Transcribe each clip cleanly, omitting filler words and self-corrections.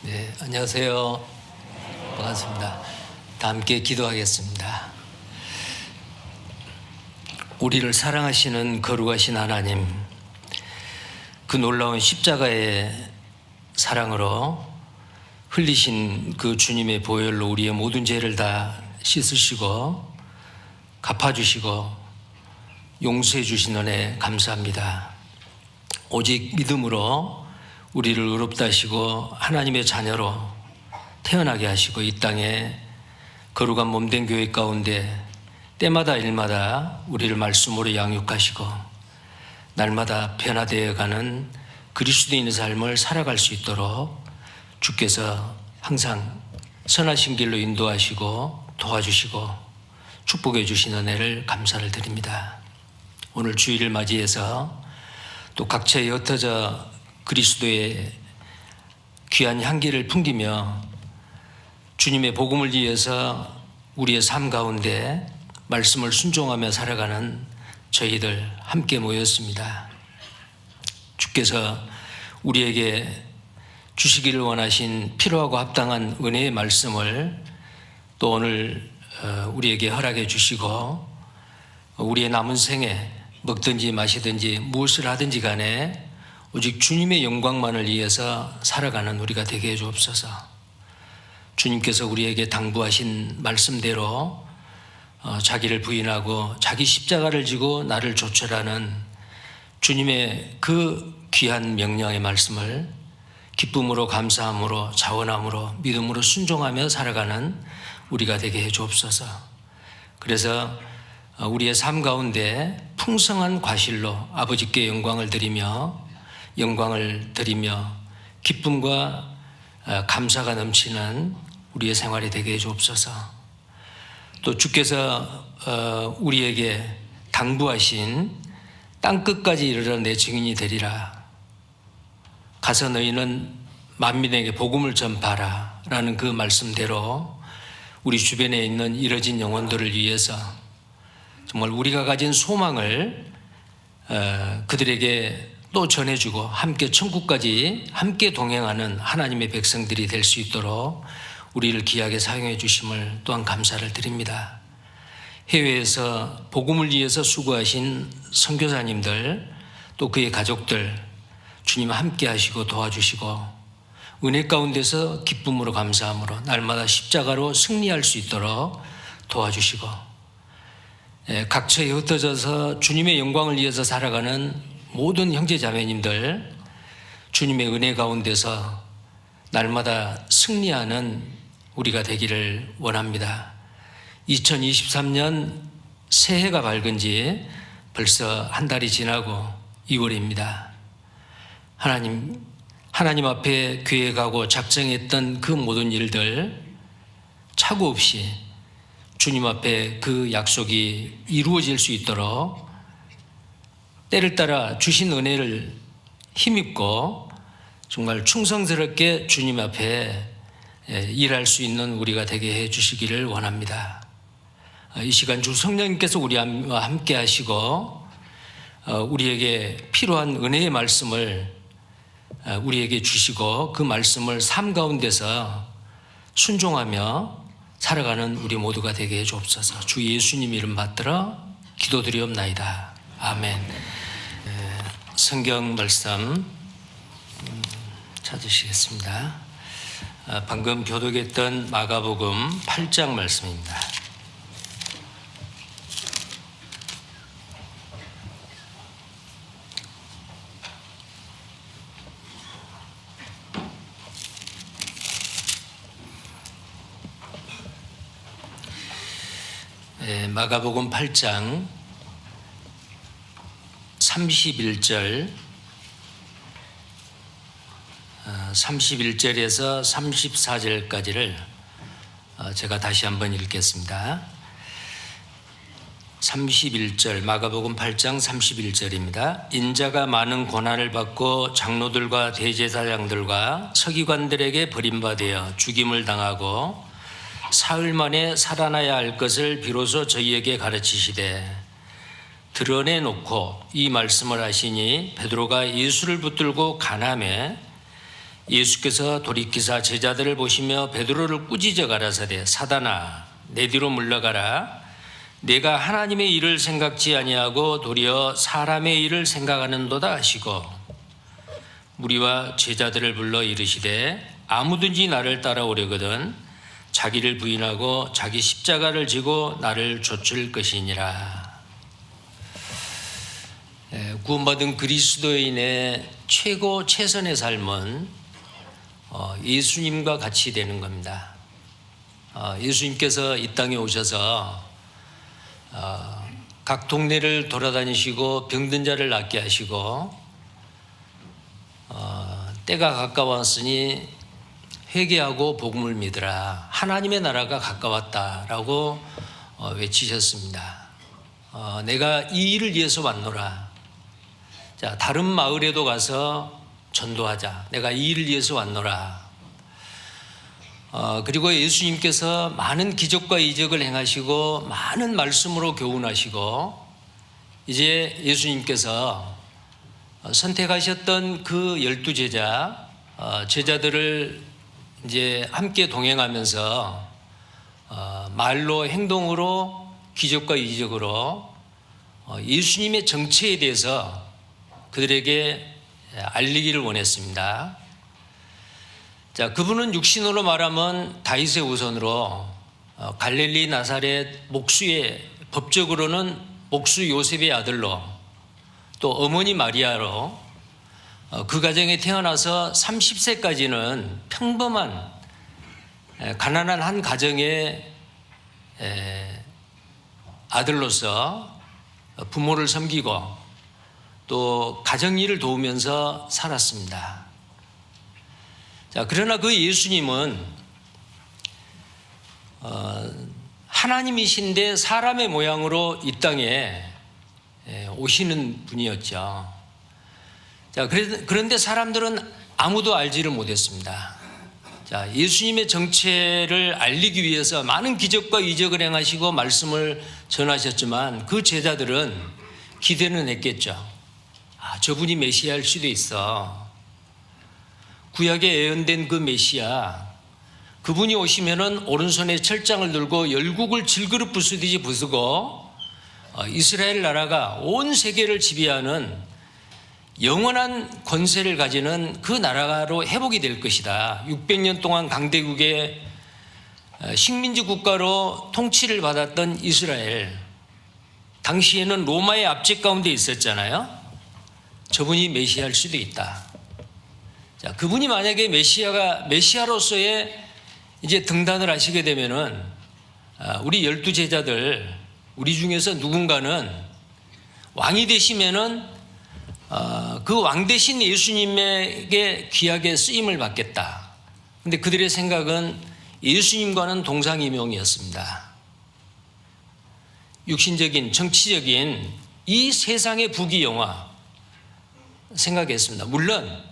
네, 안녕하세요. 반갑습니다. 다 함께 기도하겠습니다. 우리를 사랑하시는 거룩하신 하나님, 그 놀라운 십자가의 사랑으로 흘리신 그 주님의 보혈로 우리의 모든 죄를 다 씻으시고 갚아주시고 용서해 주신 은혜 감사합니다. 오직 믿음으로 우리를 의롭다 하시고 하나님의 자녀로 태어나게 하시고 이 땅에 거룩한 몸된 교회 가운데 때마다 일마다 우리를 말씀으로 양육하시고 날마다 변화되어가는 그리스도인의 삶을 살아갈 수 있도록 주께서 항상 선하신 길로 인도하시고 도와주시고 축복해 주신 은혜를 감사를 드립니다. 오늘 주일을 맞이해서 또 각처에 흩어져 그리스도의 귀한 향기를 풍기며 주님의 복음을 위해서 우리의 삶 가운데 말씀을 순종하며 살아가는 저희들 함께 모였습니다. 주께서 우리에게 주시기를 원하신 필요하고 합당한 은혜의 말씀을 또 오늘 우리에게 허락해 주시고 우리의 남은 생에 먹든지 마시든지 무엇을 하든지 간에 오직 주님의 영광만을 위해서 살아가는 우리가 되게 해 주옵소서. 주님께서 우리에게 당부하신 말씀대로 자기를 부인하고 자기 십자가를 지고 나를 좇으라는 주님의 그 귀한 명령의 말씀을 기쁨으로 감사함으로 자원함으로 믿음으로 순종하며 살아가는 우리가 되게 해 주옵소서. 그래서 우리의 삶 가운데 풍성한 과실로 아버지께 영광을 드리며 기쁨과 감사가 넘치는 우리의 생활이 되게 해 주옵소서. 또 주께서 우리에게 당부하신 땅끝까지 이르러 내 증인이 되리라. 가서 너희는 만민에게 복음을 전파하라 라는 그 말씀대로 우리 주변에 있는 이뤄진 영혼들을 위해서 정말 우리가 가진 소망을 그들에게 또 전해주고 함께 천국까지 함께 동행하는 하나님의 백성들이 될 수 있도록 우리를 귀하게 사용해 주심을 또한 감사를 드립니다. 해외에서 복음을 위해서 수고하신 선교사님들 또 그의 가족들 주님 함께 하시고 도와주시고 은혜 가운데서 기쁨으로 감사함으로 날마다 십자가로 승리할 수 있도록 도와주시고 각처에 흩어져서 주님의 영광을 위해서 살아가는 모든 형제자매님들 주님의 은혜 가운데서 날마다 승리하는 우리가 되기를 원합니다. 2023년 새해가 밝은 지 벌써 한 달이 지나고 2월입니다. 하나님 앞에 계획하고 작정했던 그 모든 일들 착오 없이 주님 앞에 그 약속이 이루어질 수 있도록 때를 따라 주신 은혜를 힘입고 정말 충성스럽게 주님 앞에 일할 수 있는 우리가 되게 해 주시기를 원합니다. 이 시간 주 성령님께서 우리와 함께 하시고 우리에게 필요한 은혜의 말씀을 우리에게 주시고 그 말씀을 삶 가운데서 순종하며 살아가는 우리 모두가 되게 해 주옵소서. 주 예수님 이름 받들어 기도드리옵나이다. 아멘. 성경 말씀 찾으시겠습니다. 방금 교독했던 마가복음 8장 말씀입니다. 마가복음 8장 31절 31절에서 34절까지를 제가 다시 한번 읽겠습니다. 31절 마가복음 8장 31절입니다. 인자가 많은 고난을 받고 장로들과 대제사장들과 서기관들에게 버림받아 죽임을 당하고 사흘 만에 살아나야 할 것을 비로소 저희에게 가르치시되 드러내놓고 이 말씀을 하시니 베드로가 예수를 붙들고 간함에 예수께서 돌이키사 제자들을 보시며 베드로를 꾸짖어 가라사대 사단아 내 뒤로 물러가라. 내가 하나님의 일을 생각지 아니하고 도리어 사람의 일을 생각하는도다 하시고 무리와 제자들을 불러 이르시되 아무든지 나를 따라오려거든 자기를 부인하고 자기 십자가를 지고 나를 좇을 것이니라. 구원받은 그리스도인의 최선의 삶은 예수님과 같이 되는 겁니다. 예수님께서 이 땅에 오셔서 각 동네를 돌아다니시고 병든 자를 낫게 하시고 때가 가까웠으니 회개하고 복음을 믿으라. 하나님의 나라가 가까웠다라고 외치셨습니다. 내가 이 일을 위해서 왔노라. 자, 다른 마을에도 가서 전도하자. 내가 이 일을 위해서 왔노라. 그리고 예수님께서 많은 기적과 이적을 행하시고 많은 말씀으로 교훈하시고 이제 예수님께서 선택하셨던 그 12제자 제자들을 이제 함께 동행하면서 말로 행동으로 기적과 이적으로 예수님의 정체에 대해서 그들에게 알리기를 원했습니다. 자, 그분은 육신으로 말하면 다윗의 후손으로 갈릴리 나사렛 목수의 법적으로는 목수 요셉의 아들로 또 어머니 마리아로 그 가정에 태어나서 30세까지는 평범한 가난한 한 가정의 아들로서 부모를 섬기고 또 가정일을 도우면서 살았습니다. 자, 그러나 그 예수님은 하나님이신데 사람의 모양으로 이 땅에 오시는 분이었죠. 자, 그런데 사람들은 아무도 알지를 못했습니다. 자, 예수님의 정체를 알리기 위해서 많은 기적과 이적을 행하시고 말씀을 전하셨지만 그 제자들은 기대는 했겠죠. 저분이 메시아일 수도 있어. 구약에 예언된 그 메시아, 그분이 오시면은 오른손에 철장을 들고 열국을 질그릇 부수듯이 부수고 이스라엘 나라가 온 세계를 지배하는 영원한 권세를 가지는 그 나라로 회복이 될 것이다. 600년 동안 강대국의 식민지 국가로 통치를 받았던 이스라엘, 당시에는 로마의 압제 가운데 있었잖아요. 저분이 메시아일 수도 있다. 자, 그분이 만약에 메시아로서의 이제 등단을 하시게 되면은 우리 12제자들, 우리 중에서 누군가는 왕이 되시면은 그 왕 대신 예수님에게 귀하게 쓰임을 받겠다. 근데 그들의 생각은 예수님과는 동상이몽이었습니다. 육신적인, 정치적인 이 세상의 부귀영화 생각했습니다. 물론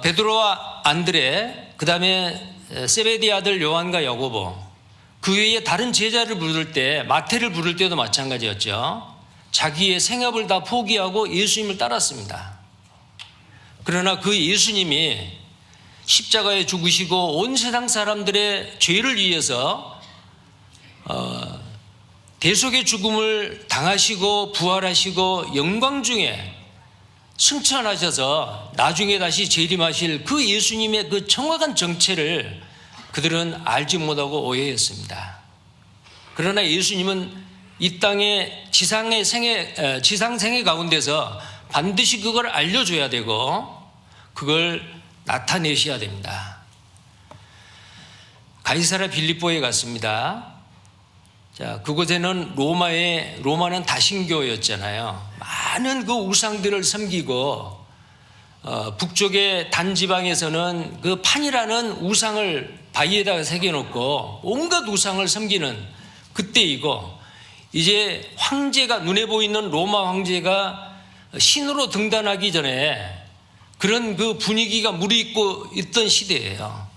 베드로와 안드레, 그 다음에 세베대 아들 요한과 야고보, 그 외에 다른 제자를 부를 때, 마태를 부를 때도 마찬가지였죠. 자기의 생업을 다 포기하고 예수님을 따랐습니다. 그러나 그 예수님이 십자가에 죽으시고 온 세상 사람들의 죄를 위해서 대속의 죽음을 당하시고 부활하시고 영광 중에 승천하셔서 나중에 다시 재림하실 그 예수님의 그 정확한 정체를 그들은 알지 못하고 오해했습니다. 그러나 예수님은 이 땅의 지상생애 가운데서 반드시 그걸 알려줘야 되고 그걸 나타내셔야 됩니다. 가이사랴 빌립보에 갔습니다. 자, 그곳에는 로마는 다신교였잖아요. 많은 그 우상들을 섬기고 북쪽의 단지방에서는 그 판이라는 우상을 바위에다가 새겨놓고 온갖 우상을 섬기는 그때이고, 이제 황제가, 눈에 보이는 로마 황제가 신으로 등단하기 전에 그런 그 분위기가 무르익고 있던 시대예요.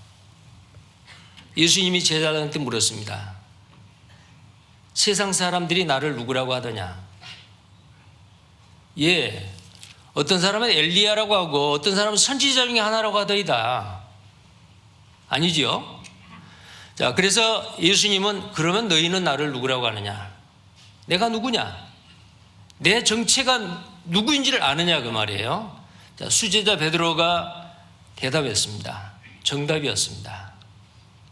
예수님이 제자들한테 물었습니다. 세상 사람들이 나를 누구라고 하더냐? 예, 어떤 사람은 엘리야라고 하고 어떤 사람은 선지자 중에 하나라고 하더이다. 아니지요? 자, 그래서 예수님은 그러면 너희는 나를 누구라고 하느냐? 내가 누구냐? 내 정체가 누구인지를 아느냐 그 말이에요. 자, 수제자 베드로가 대답했습니다. 정답이었습니다.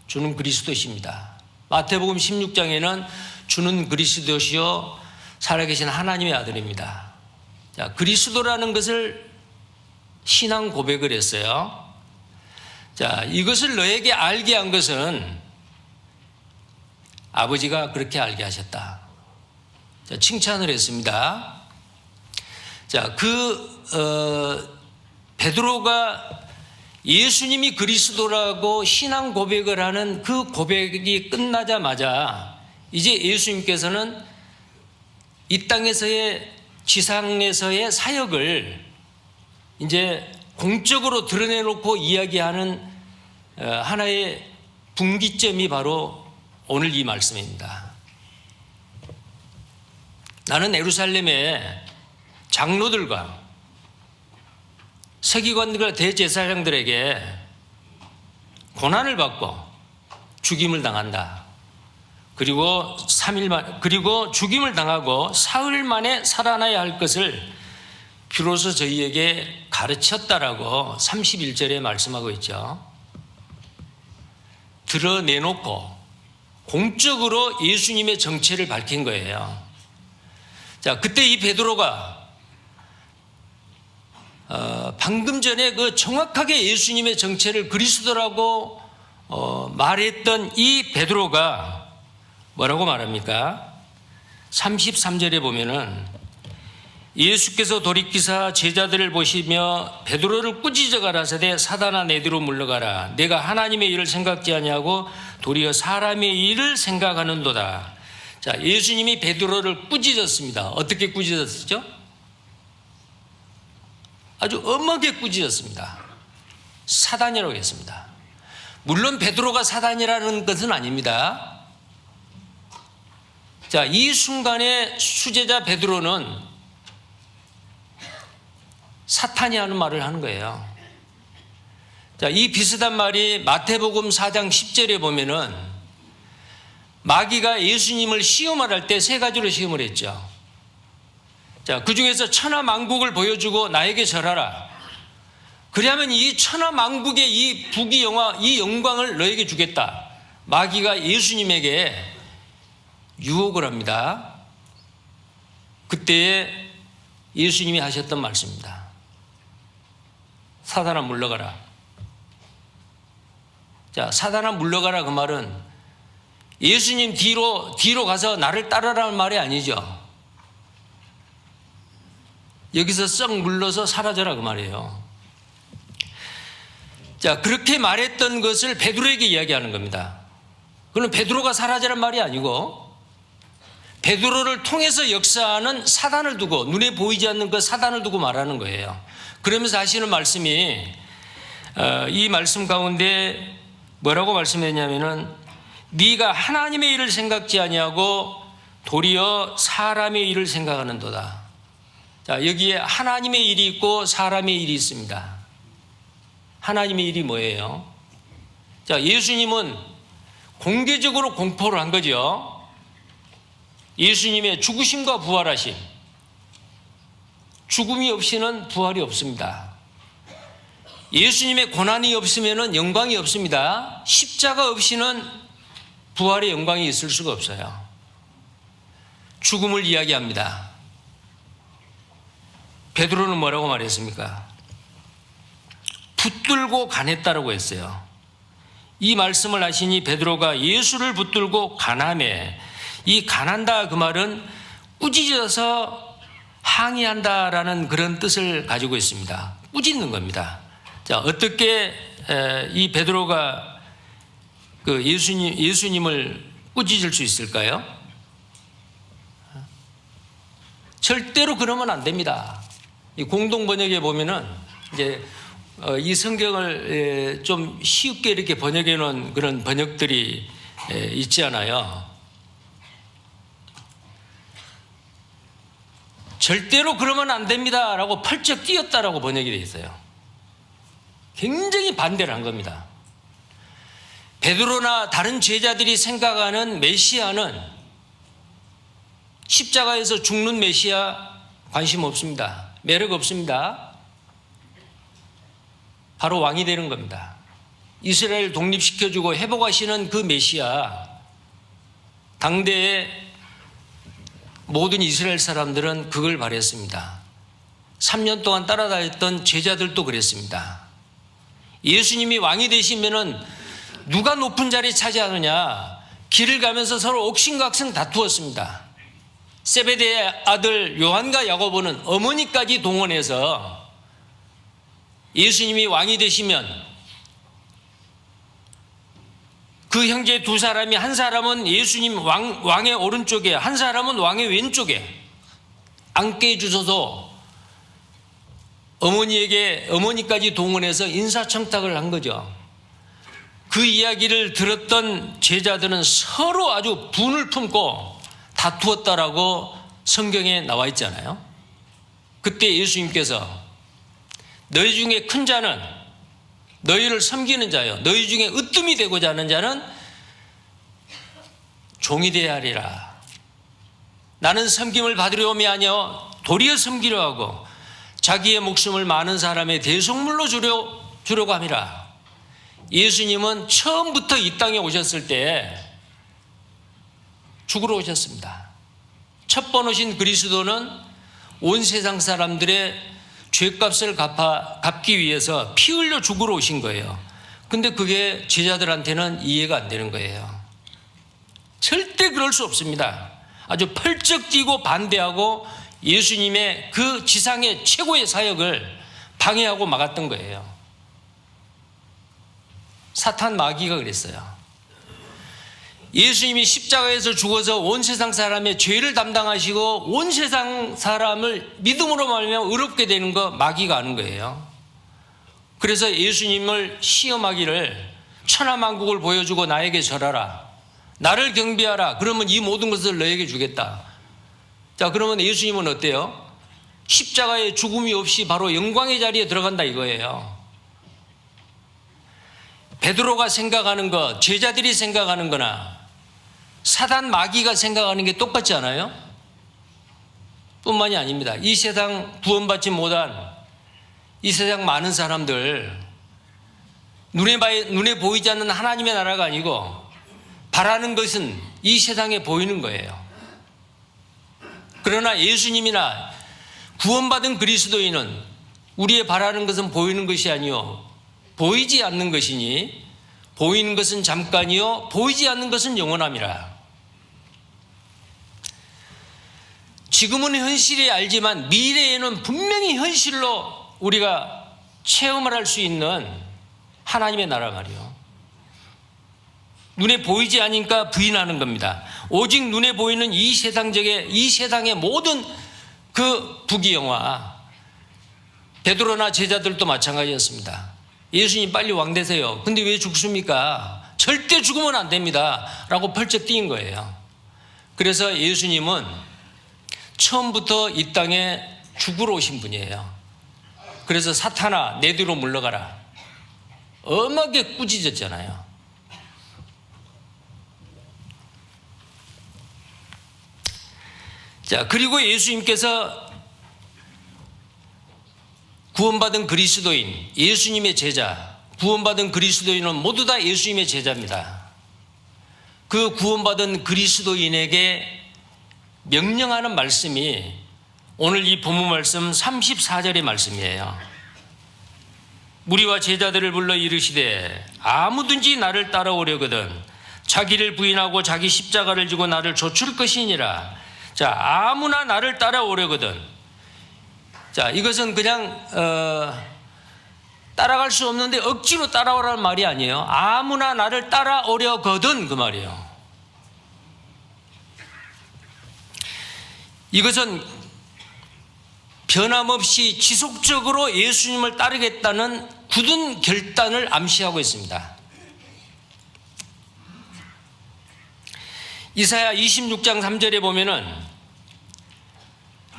주는 그리스도십니다. 마태복음 16장에는 주는 그리스도시요 살아계신 하나님의 아들입니다. 자, 그리스도라는 것을 신앙 고백을 했어요. 자, 이것을 너에게 알게 한 것은 아버지가 그렇게 알게 하셨다. 자, 칭찬을 했습니다. 자, 베드로가 예수님이 그리스도라고 신앙 고백을 하는 그 고백이 끝나자마자 이제 예수님께서는 이 땅에서의 지상에서의 사역을 이제 공적으로 드러내놓고 이야기하는 하나의 분기점이 바로 오늘 이 말씀입니다. 나는 예루살렘의 장로들과 서기관들과 대제사장들에게 고난을 받고 죽임을 당한다. 그리고 죽임을 당하고 사흘 만에 살아나야 할 것을 비로소 저희에게 가르쳤다라고 31절에 말씀하고 있죠. 드러내놓고 공적으로 예수님의 정체를 밝힌 거예요. 자, 그때 이 베드로가 방금 전에 그 정확하게 예수님의 정체를 그리스도라고 말했던 이 베드로가 뭐라고 말합니까? 33절에 보면은 예수께서 돌이키사 제자들을 보시며 베드로를 꾸짖어 가라사대 사단아 내 뒤로 물러가라. 내가 하나님의 일을 생각지 아니하고 도리어 사람의 일을 생각하는도다. 자, 예수님이 베드로를 꾸짖었습니다. 어떻게 꾸짖었죠? 아주 엄하게 꾸짖었습니다. 사단이라고 했습니다. 물론 베드로가 사단이라는 것은 아닙니다. 자, 이 순간에 수제자 베드로는 사탄이 하는 말을 하는 거예요. 자, 이 비슷한 말이 마태복음 4장 10절에 보면은 마귀가 예수님을 시험을 할 때 세 가지로 시험을 했죠. 자, 그 중에서 천하만국을 보여주고 나에게 절하라. 그러면 이 천하만국의 이 부귀영화, 이 영광을 너에게 주겠다. 마귀가 예수님에게 유혹을 합니다. 그때에 예수님이 하셨던 말씀입니다. 사단아 물러가라. 자, 사단아 물러가라 그 말은 예수님 뒤로 가서 나를 따르라는 말이 아니죠. 여기서 썩 물러서 사라져라 그 말이에요. 자, 그렇게 말했던 것을 베드로에게 이야기하는 겁니다. 그건 베드로가 사라지란 말이 아니고 베드로를 통해서 역사하는 사단을 두고, 눈에 보이지 않는 그 사단을 두고 말하는 거예요. 그러면서 하시는 말씀이 이 말씀 가운데 뭐라고 말씀했냐면은 네가 하나님의 일을 생각지 아니하고 도리어 사람의 일을 생각하는도다. 자, 여기에 하나님의 일이 있고 사람의 일이 있습니다. 하나님의 일이 뭐예요? 자, 예수님은 공개적으로 공포를 한 거죠. 예수님의 죽으심과 부활하심. 죽음이 없이는 부활이 없습니다. 예수님의 고난이 없으면 영광이 없습니다. 십자가 없이는 부활의 영광이 있을 수가 없어요. 죽음을 이야기합니다. 베드로는 뭐라고 말했습니까? 붙들고 가냈다라고 했어요. 이 말씀을 하시니 베드로가 예수를 붙들고 가나매. 이 가난다 그 말은 꾸짖어서 항의한다라는 그런 뜻을 가지고 있습니다. 꾸짖는 겁니다. 자, 어떻게 이 베드로가 그 예수님을 꾸짖을 수 있을까요? 절대로 그러면 안 됩니다. 이 공동 번역에 보면은 이제 이 성경을 좀 쉽게 이렇게 번역해 놓은 그런 번역들이 있지 않아요. 절대로 그러면 안 됩니다라고 펄쩍 뛰었다라고 번역이 되어 있어요. 굉장히 반대를 한 겁니다. 베드로나 다른 제자들이 생각하는 메시아는 십자가에서 죽는 메시아 관심 없습니다. 매력 없습니다. 바로 왕이 되는 겁니다. 이스라엘 독립시켜주고 회복하시는 그 메시아, 당대의 모든 이스라엘 사람들은 그걸 바랬습니다. 3년 동안 따라다녔던 제자들도 그랬습니다. 예수님이 왕이 되시면은 누가 높은 자리 차지하느냐, 길을 가면서 서로 옥신각신 다투었습니다. 세베대의 아들 요한과 야고보는 어머니까지 동원해서 예수님이 왕이 되시면 그 형제 두 사람이, 한 사람은 예수님 왕의 오른쪽에, 한 사람은 왕의 왼쪽에 앉게 해주셔서 어머니까지 동원해서 인사청탁을 한 거죠. 그 이야기를 들었던 제자들은 서로 아주 분을 품고 다투었다라고 성경에 나와 있잖아요. 그때 예수님께서 너희 중에 큰 자는 너희를 섬기는 자요, 너희 중에 으뜸이 되고자 하는 자는 종이 되어야 하리라. 나는 섬김을 받으려 옴이 아니요 도리어 섬기려 하고 자기의 목숨을 많은 사람의 대속물로 주려고 함이라. 예수님은 처음부터 이 땅에 오셨을 때 죽으러 오셨습니다. 첫 번 오신 그리스도는 온 세상 사람들의 죄값을 갚기 위해서 피 흘려 죽으러 오신 거예요. 근데 그게 제자들한테는 이해가 안 되는 거예요. 절대 그럴 수 없습니다. 아주 펄쩍 뛰고 반대하고 예수님의 그 지상의 최고의 사역을 방해하고 막았던 거예요. 사탄 마귀가 그랬어요. 예수님이 십자가에서 죽어서 온 세상 사람의 죄를 담당하시고 온 세상 사람을 믿음으로 말미암아 의롭게 되는 거 마귀가 아는 거예요. 그래서 예수님을 시험하기를 천하만국을 보여주고 나에게 절하라, 나를 경배하라, 그러면 이 모든 것을 너에게 주겠다. 자, 그러면 예수님은 어때요? 십자가의 죽음이 없이 바로 영광의 자리에 들어간다 이거예요. 베드로가 생각하는 것, 제자들이 생각하는 거나 사단 마귀가 생각하는 게 똑같지 않아요? 뿐만이 아닙니다. 이 세상 구원받지 못한 이 세상 많은 사람들, 눈에 보이지 않는 하나님의 나라가 아니고 바라는 것은 이 세상에 보이는 거예요. 그러나 예수님이나 구원받은 그리스도인은 우리의 바라는 것은 보이는 것이 아니요 보이지 않는 것이니 보이는 것은 잠깐이요 보이지 않는 것은 영원함이라. 지금은 현실이 알지만 미래에는 분명히 현실로 우리가 체험을 할 수 있는 하나님의 나라 말이요. 눈에 보이지 않으니까 부인하는 겁니다. 오직 눈에 보이는 이 세상의 모든 그 부귀영화, 베드로나 제자들도 마찬가지였습니다. 예수님 빨리 왕 되세요. 근데 왜 죽습니까? 절대 죽으면 안 됩니다 라고 펄쩍 뛰인 거예요. 그래서 예수님은 처음부터 이 땅에 죽으러 오신 분이에요. 그래서 사탄아 내 뒤로 물러가라, 엄하게 꾸짖었잖아요. 자, 그리고 예수님께서 구원받은 그리스도인, 예수님의 제자, 구원받은 그리스도인은 모두 다 예수님의 제자입니다. 그 구원받은 그리스도인에게 명령하는 말씀이 오늘 이 본문 말씀 34절의 말씀이에요. 무리와 제자들을 불러 이르시되 아무든지 나를 따라오려거든 자기를 부인하고 자기 십자가를 지고 나를 좇을 것이니라. 자, 아무나 나를 따라오려거든. 자, 이것은 그냥 따라갈 수 없는데 억지로 따라오라는 말이 아니에요. 아무나 나를 따라오려거든 그 말이에요. 이것은 변함없이 지속적으로 예수님을 따르겠다는 굳은 결단을 암시하고 있습니다. 이사야 26장 3절에 보면은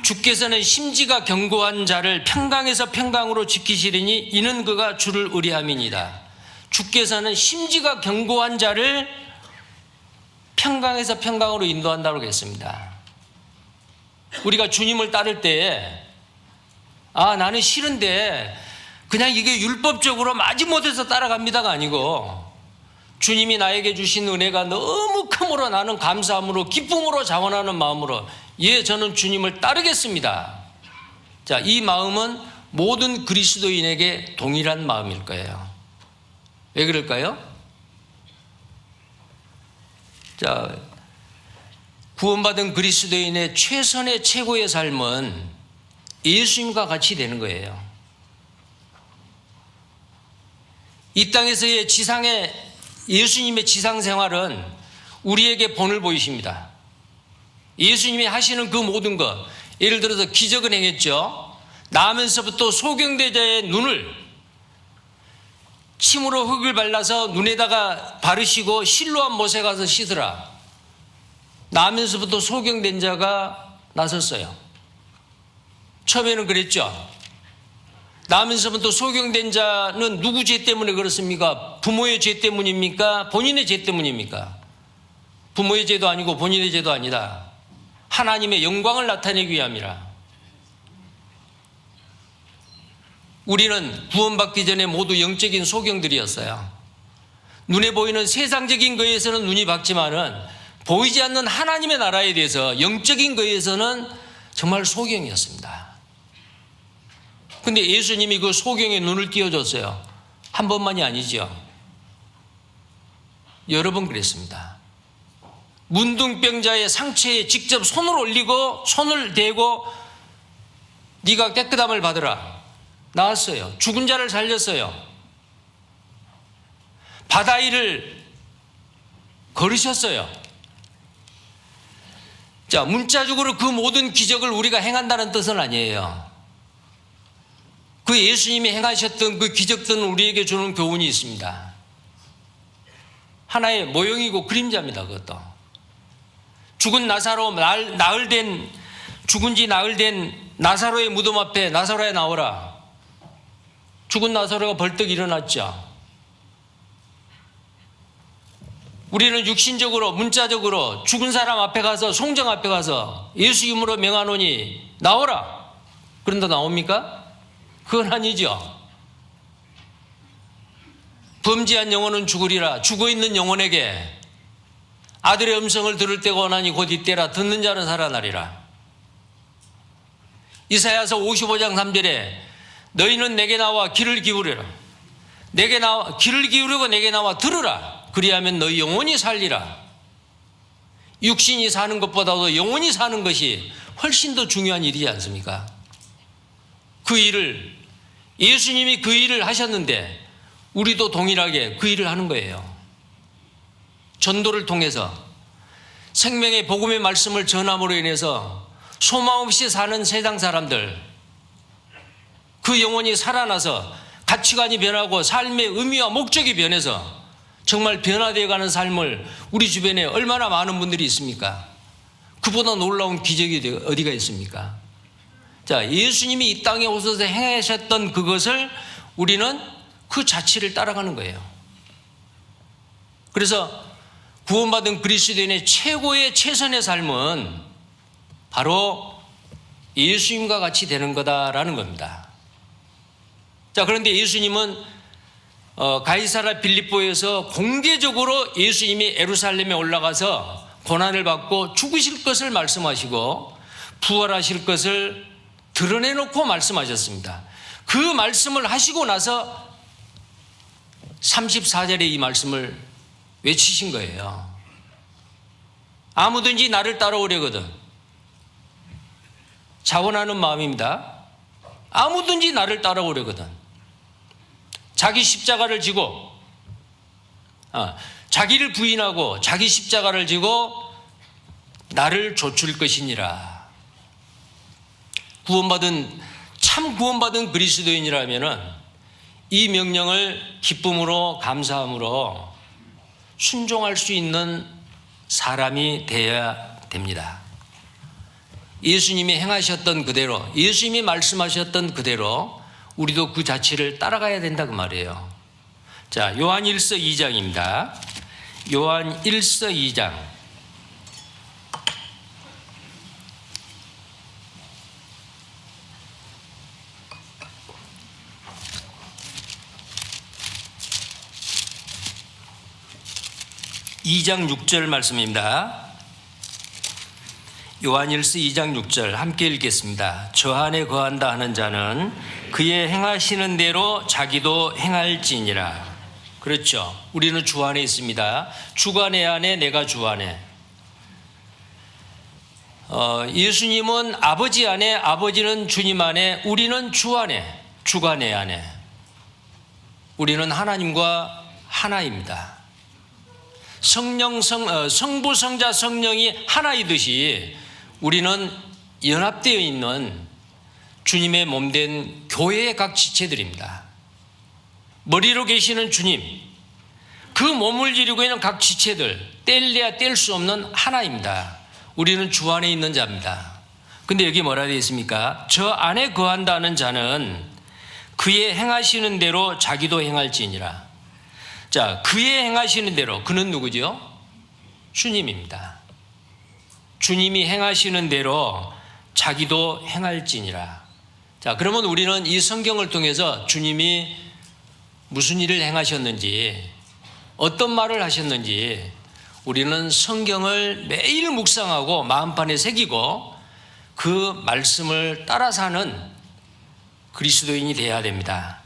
주께서는 심지가 견고한 자를 평강에서 평강으로 지키시리니 이는 그가 주를 의뢰함이니이다. 주께서는 심지가 견고한 자를 평강에서 평강으로 인도한다고 했습니다. 우리가 주님을 따를 때에 나는 싫은데 그냥 이게 율법적으로 마지못해서 따라갑니다가 아니고 주님이 나에게 주신 은혜가 너무 크므로 나는 감사함으로 기쁨으로 자원하는 마음으로 저는 주님을 따르겠습니다. 자, 이 마음은 모든 그리스도인에게 동일한 마음일 거예요. 왜 그럴까요? 자, 구원받은 그리스도인의 최선의 최고의 삶은 예수님과 같이 되는 거예요. 이 땅에서의 예수님의 지상 생활은 우리에게 본을 보이십니다. 예수님이 하시는 그 모든 것, 예를 들어서 기적을 행했죠. 나면서부터 소경대자의 눈을 침으로 흙을 발라서 눈에다가 바르시고 실로암 못에 가서 씻으라. 나면서부터 소경된 자가 나섰어요. 처음에는 그랬죠. 나면서부터 소경된 자는 누구 죄 때문에 그렇습니까? 부모의 죄 때문입니까? 본인의 죄 때문입니까? 부모의 죄도 아니고 본인의 죄도 아니다. 하나님의 영광을 나타내기 위함이라. 우리는 구원받기 전에 모두 영적인 소경들이었어요. 눈에 보이는 세상적인 것에서는 눈이 밝지만은 보이지 않는 하나님의 나라에 대해서 영적인 것에서는 정말 소경이었습니다. 근데 예수님이 그 소경의 눈을 띄워줬어요. 한 번만이 아니죠. 여러 번 그랬습니다. 문둥병자의 상처에 직접 손을 올리고 손을 대고 네가 깨끗함을 받으라. 나왔어요. 죽은 자를 살렸어요. 바다 위를 걸으셨어요. 자, 문자적으로 그 모든 기적을 우리가 행한다는 뜻은 아니에요. 그 예수님이 행하셨던 그 기적들은 우리에게 주는 교훈이 있습니다. 하나의 모형이고 그림자입니다. 그것도 죽은 나사로 죽은 지 나흘 된 나사로의 무덤 앞에 나사로야 나오라. 죽은 나사로가 벌떡 일어났죠. 우리는 육신적으로 문자적으로 죽은 사람 앞에 가서 송정 앞에 가서 예수 이름으로 명하노니 나오라. 그런데 나옵니까? 그건 아니죠. 범죄한 영혼은 죽으리라. 죽어있는 영혼에게 아들의 음성을 들을 때가 오나니 곧 이때라. 듣는 자는 살아나리라. 이사야서 55장 3절에 너희는 내게 나와 귀를 기울여라. 귀를 기울이고 내게 나와 들으라. 그리하면 너희 영혼이 살리라. 육신이 사는 것보다도 영혼이 사는 것이 훨씬 더 중요한 일이지 않습니까? 그 일을 예수님이 그 일을 하셨는데 우리도 동일하게 그 일을 하는 거예요. 전도를 통해서 생명의 복음의 말씀을 전함으로 인해서 소망 없이 사는 세상 사람들, 그 영혼이 살아나서 가치관이 변하고 삶의 의미와 목적이 변해서 정말 변화되어 가는 삶을 우리 주변에 얼마나 많은 분들이 있습니까? 그보다 놀라운 기적이 어디가 있습니까? 자, 예수님이 이 땅에 오셔서 행하셨던 그것을 우리는 그 자취를 따라가는 거예요. 그래서 구원받은 그리스도인의 최고의 최선의 삶은 바로 예수님과 같이 되는 거다라는 겁니다. 자, 그런데 예수님은 가이사랴 빌립보에서 공개적으로 예수님이 예루살렘에 올라가서 고난을 받고 죽으실 것을 말씀하시고 부활하실 것을 드러내놓고 말씀하셨습니다. 그 말씀을 하시고 나서 34절에 이 말씀을 외치신 거예요. 아무든지 나를 따라오려거든. 자원하는 마음입니다. 아무든지 나를 따라오려거든. 자기 십자가를 지고 자기를 부인하고 자기 십자가를 지고 나를 좇을 것이니라. 참 구원받은 그리스도인이라면은 이 명령을 기쁨으로 감사함으로 순종할 수 있는 사람이 되어야 됩니다. 예수님이 행하셨던 그대로, 예수님이 말씀하셨던 그대로 우리도 그 자체를 따라가야 된다 그 말이에요. 자, 요한 1서 2장입니다. 요한 1서 2장. 이 장 6절 말씀입니다. 요한일서 2장 6절 함께 읽겠습니다. 저 안에 거한다 하는 자는 그의 행하시는 대로 자기도 행할지니라. 그렇죠. 우리는 주 안에 있습니다. 주가 내 안에, 내가 주 안에. 예수님은 아버지 안에, 아버지는 주님 안에, 우리는 주 안에, 주가 내 안에. 우리는 하나님과 하나입니다. 성부, 성자, 성령이 하나이듯이 우리는 연합되어 있는 주님의 몸된 교회의 각 지체들입니다. 머리로 계시는 주님, 그 몸을 이루고 있는 각 지체들, 뗄래야 뗄 수 없는 하나입니다. 우리는 주 안에 있는 자입니다. 근데 여기 뭐라 되어 있습니까? 저 안에 거한다는 자는 그의 행하시는 대로 자기도 행할지니라. 자, 그의 행하시는 대로, 그는 누구죠? 주님입니다. 주님이 행하시는 대로 자기도 행할지니라. 자, 그러면 우리는 이 성경을 통해서 주님이 무슨 일을 행하셨는지, 어떤 말을 하셨는지 우리는 성경을 매일 묵상하고 마음판에 새기고 그 말씀을 따라 사는 그리스도인이 되어야 됩니다.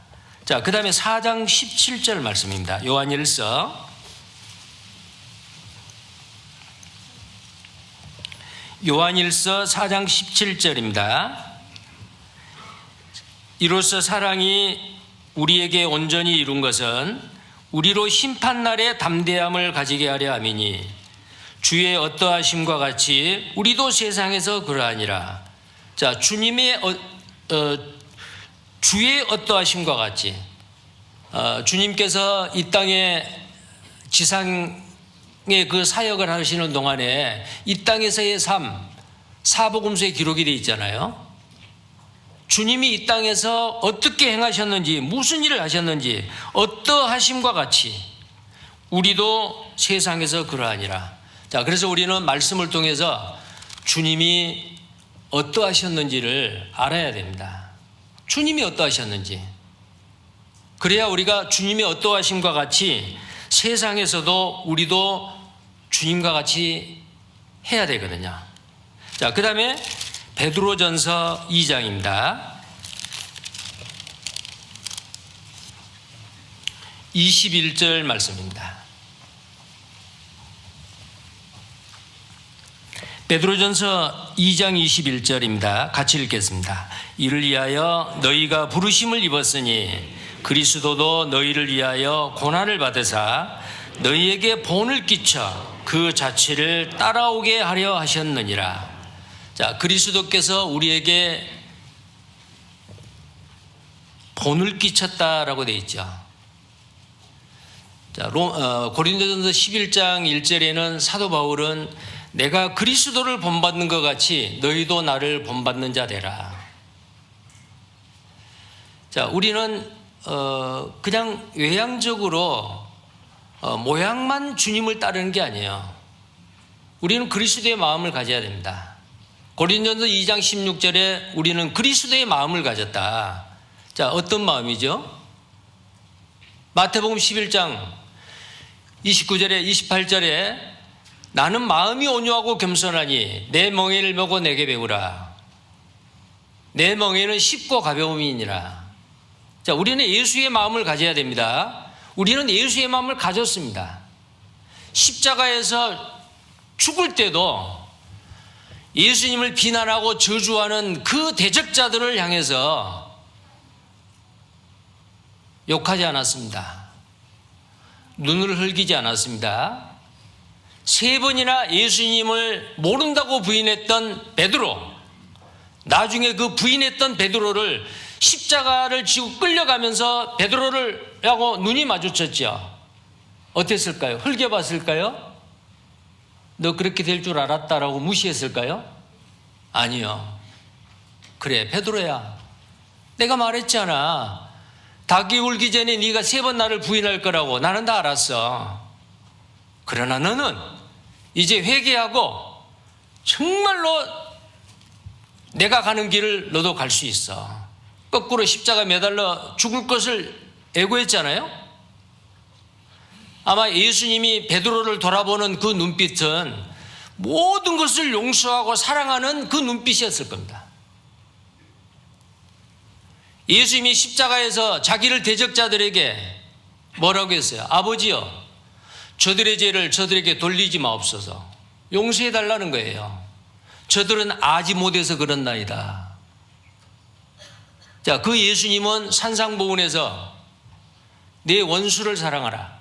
자, 그 다음에 4장 17절 말씀입니다. 요한일서 요한일서 4장 17절입니다. 이로써 사랑이 우리에게 온전히 이룬 것은 우리로 심판날에 담대함을 가지게 하려 함이니 주의 어떠하심과 같이 우리도 세상에서 그러하니라. 자, 주님의 주의 어떠하심과 같이 주님께서 이 땅에 지상의 그 사역을 하시는 동안에 이 땅에서의 삶, 사복음서에 기록이 되어 있잖아요. 주님이 이 땅에서 어떻게 행하셨는지, 무슨 일을 하셨는지, 어떠하심과 같이 우리도 세상에서 그러하니라. 자, 그래서 우리는 말씀을 통해서 주님이 어떠하셨는지를 알아야 됩니다. 주님이 어떠하셨는지. 그래야 우리가 주님이 어떠하심과 같이 세상에서도 우리도 주님과 같이 해야 되거든요. 자, 그 다음에 베드로전서 2장입니다. 21절 말씀입니다. 베드로전서 2장 21절입니다. 같이 읽겠습니다. 이를 위하여 너희가 부르심을 입었으니 그리스도도 너희를 위하여 고난을 받으사 너희에게 본을 끼쳐 그 자체를 따라오게 하려 하셨느니라. 자, 그리스도께서 우리에게 본을 끼쳤다라고 되어 있죠. 자, 고린도전서 11장 1절에는 사도 바울은 내가 그리스도를 본받는 것 같이 너희도 나를 본받는 자 되라. 자, 우리는 그냥 외향적으로 모양만 주님을 따르는 게 아니에요. 우리는 그리스도의 마음을 가져야 됩니다. 고린도전서 2장 16절에 우리는 그리스도의 마음을 가졌다. 자, 어떤 마음이죠? 마태복음 11장 29절에 28절에 나는 마음이 온유하고 겸손하니 내 멍에를 메고 내게 배우라. 내 멍에는 쉽고 가벼움이니라. 자, 우리는 예수의 마음을 가져야 됩니다. 우리는 예수의 마음을 가졌습니다. 십자가에서 죽을 때도 예수님을 비난하고 저주하는 그 대적자들을 향해서 욕하지 않았습니다. 눈을 흘기지 않았습니다. 3번이나 예수님을 모른다고 부인했던 베드로, 나중에 그 부인했던 베드로를 십자가를 지고 끌려가면서 베드로를 하고 눈이 마주쳤죠. 어땠을까요? 흘겨봤을까요? 너 그렇게 될 줄 알았다라고 무시했을까요? 아니요. 그래, 베드로야, 내가 말했잖아. 닭이 울기 전에 네가 3번 나를 부인할 거라고. 나는 다 알았어. 그러나 너는 이제 회개하고 정말로 내가 가는 길을 너도 갈 수 있어. 거꾸로 십자가 매달려 죽을 것을 애고했잖아요. 아마 예수님이 베드로를 돌아보는 그 눈빛은 모든 것을 용서하고 사랑하는 그 눈빛이었을 겁니다. 예수님이 십자가에서 자기를 대적자들에게 뭐라고 했어요? 아버지여, 저들의 죄를 저들에게 돌리지 마옵소서. 용서해 달라는 거예요. 저들은 아지 못해서 그렇나이다. 자, 그 예수님은 산상보훈에서 내 원수를 사랑하라,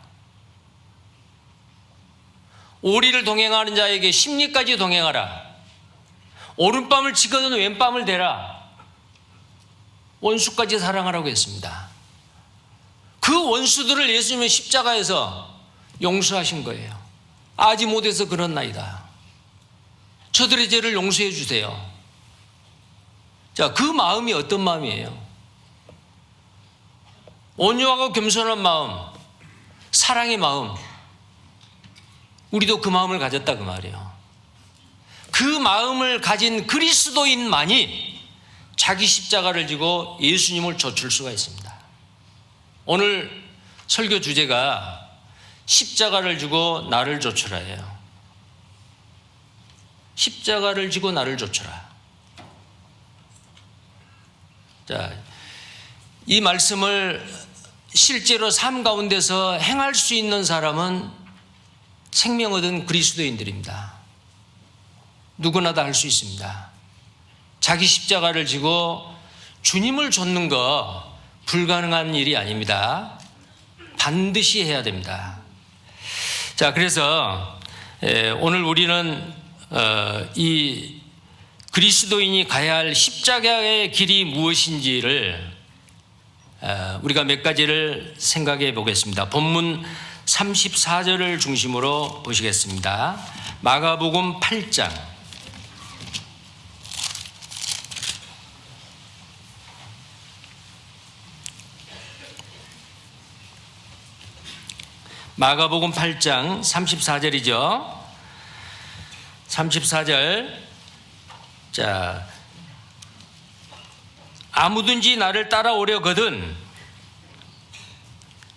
오리를 동행하는 자에게 십리까지 동행하라, 오른밤을 치거든 왼밤을 대라, 원수까지 사랑하라고 했습니다. 그 원수들을 예수님은 십자가에서 용서하신 거예요. 아지 못해서 그렇나이다. 저들의 죄를 용서해 주세요. 자, 그 마음이 어떤 마음이에요? 온유하고 겸손한 마음, 사랑의 마음. 우리도 그 마음을 가졌다 그 말이에요. 그 마음을 가진 그리스도인만이 자기 십자가를 지고 예수님을 좇을 수가 있습니다. 오늘 설교 주제가 십자가를 지고 나를 좇으라예요. 십자가를 지고 나를 좇으라. 자, 이 말씀을 실제로 삶 가운데서 행할 수 있는 사람은 생명 얻은 그리스도인들입니다. 누구나 다 할 수 있습니다. 자기 십자가를 지고 주님을 좇는 거 불가능한 일이 아닙니다. 반드시 해야 됩니다. 자, 그래서 오늘 우리는 이 그리스도인이 가야 할 십자가의 길이 무엇인지를 우리가 몇 가지를 생각해 보겠습니다. 본문 34절을 중심으로 보시겠습니다. 마가복음 8장. 마가복음 8장 34절이죠. 34절. 자, 아무든지 나를 따라오려거든.